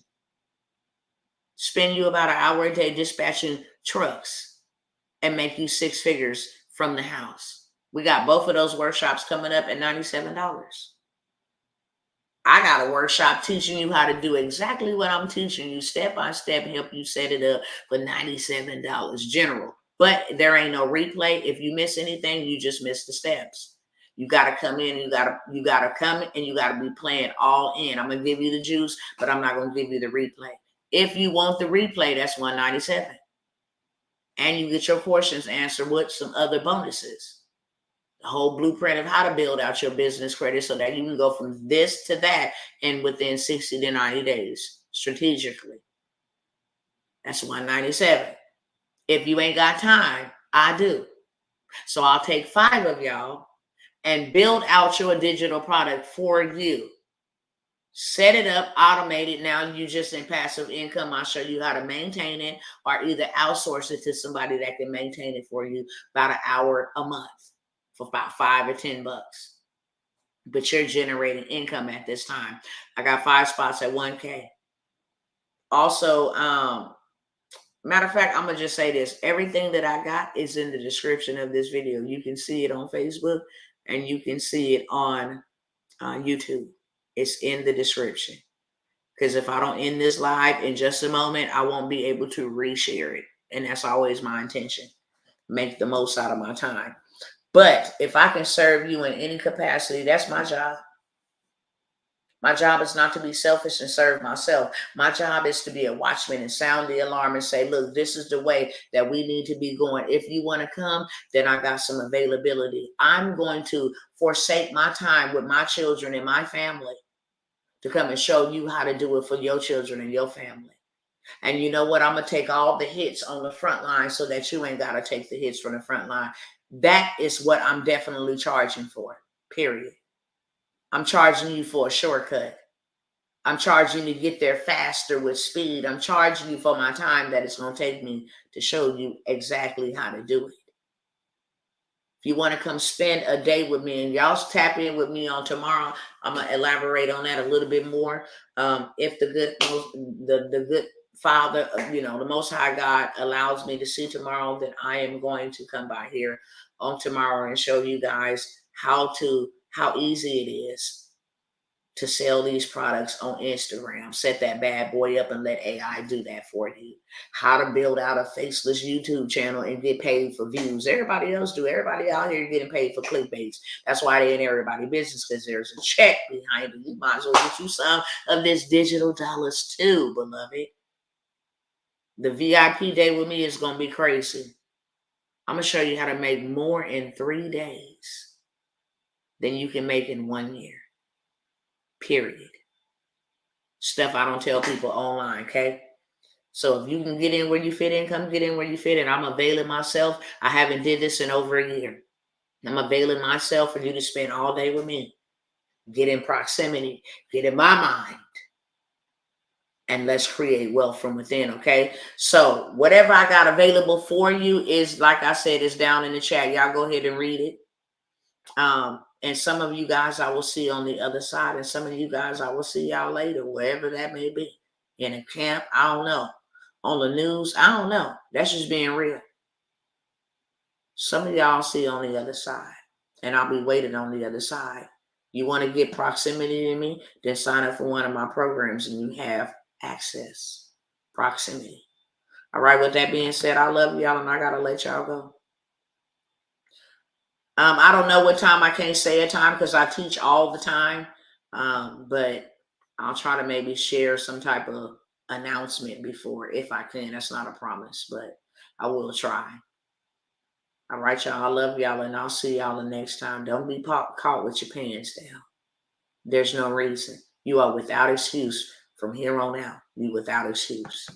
Spend you about an hour a day dispatching trucks and make you 6 figures from the house. We got both of those workshops coming up at $97. I got a workshop teaching you how to do exactly what I'm teaching you, step by step, help you set it up for $97 general. But there ain't no replay. If you miss anything, you just miss the steps. You got to come in, you got to come and you got to be playing all in. I'm going to give you the juice, but I'm not going to give you the replay. If you want the replay, that's $197. And you get your questions answered with some other bonuses. The whole blueprint of how to build out your business credit so that you can go from this to that in within 60 to 90 days strategically. That's $197. If you ain't got time, I do. So I'll take 5 of y'all and build out your digital product for you Set it up, automate it. Now you just in passive income. I'll show you how to maintain it or either outsource it to somebody that can maintain it for you about an hour a month for about $5 or $10. But you're generating income at this time. I got 5 spots at 1K. Also, matter of fact, I'm going to just say this. Everything that I got is in the description of this video. You can see it on Facebook and you can see it on YouTube. It's in the description. Because if I don't end this live in just a moment, I won't be able to reshare it. And that's always my intention. Make the most out of my time. But if I can serve you in any capacity, that's my job. My job is not to be selfish and serve myself. My job is to be a watchman and sound the alarm and say, look, this is the way that we need to be going. If you want to come, then I got some availability. I'm going to forsake my time with my children and my family to come and show you how to do it for your children and your family. And you know what? I'm going to take all the hits on the front line so that you ain't got to take the hits from the front line. That is what I'm definitely charging for, period. I'm charging you for a shortcut. I'm charging you to get there faster with speed. I'm charging you for my time that it's going to take me to show you exactly how to do it. If you want to come spend a day with me and y'all tap in with me on tomorrow, I'm going to elaborate on that a little bit more. If the good Father, the Most High God allows me to see tomorrow, then I am going to come by here on tomorrow and show you guys how easy it is to sell these products on Instagram. Set that bad boy up and let AI do that for you. How to build out a faceless YouTube channel and get paid for views. Everybody else do. Everybody out here getting paid for clickbaits. That's why they in everybody's business, because there's a check behind it. You might as well get you some of this digital dollars too, beloved. The VIP day with me is going to be crazy. I'm going to show you how to make more in 3 days than you can make in 1 year. Period. Stuff I don't tell people online, okay? So if you can get in where you fit in, come get in where you fit in. I'm availing myself. I haven't did this in over a year. I'm availing myself for you to spend all day with me. Get in proximity. Get in my mind. And let's create wealth from within, okay? So whatever I got available for you is, like I said, is down in the chat. Y'all go ahead and read it. And some of you guys I will see on the other side, and some of you guys I will see y'all later, wherever that may be. In a camp, I don't know. On the news, I don't know. That's just being real. Some of y'all see on the other side, and I'll be waiting on the other side. You want to get proximity to me? Then sign up for one of my programs, and you have access, proximity. All right, with that being said, I love y'all, and I got to let y'all go. I don't know what time. I can't say a time because I teach all the time. But I'll try to maybe share some type of announcement before, if I can. That's not a promise, but I will try. All right, y'all. I love y'all, and I'll see y'all the next time. Don't be caught with your pants down. There's no reason. You are without excuse from here on out. You without excuse.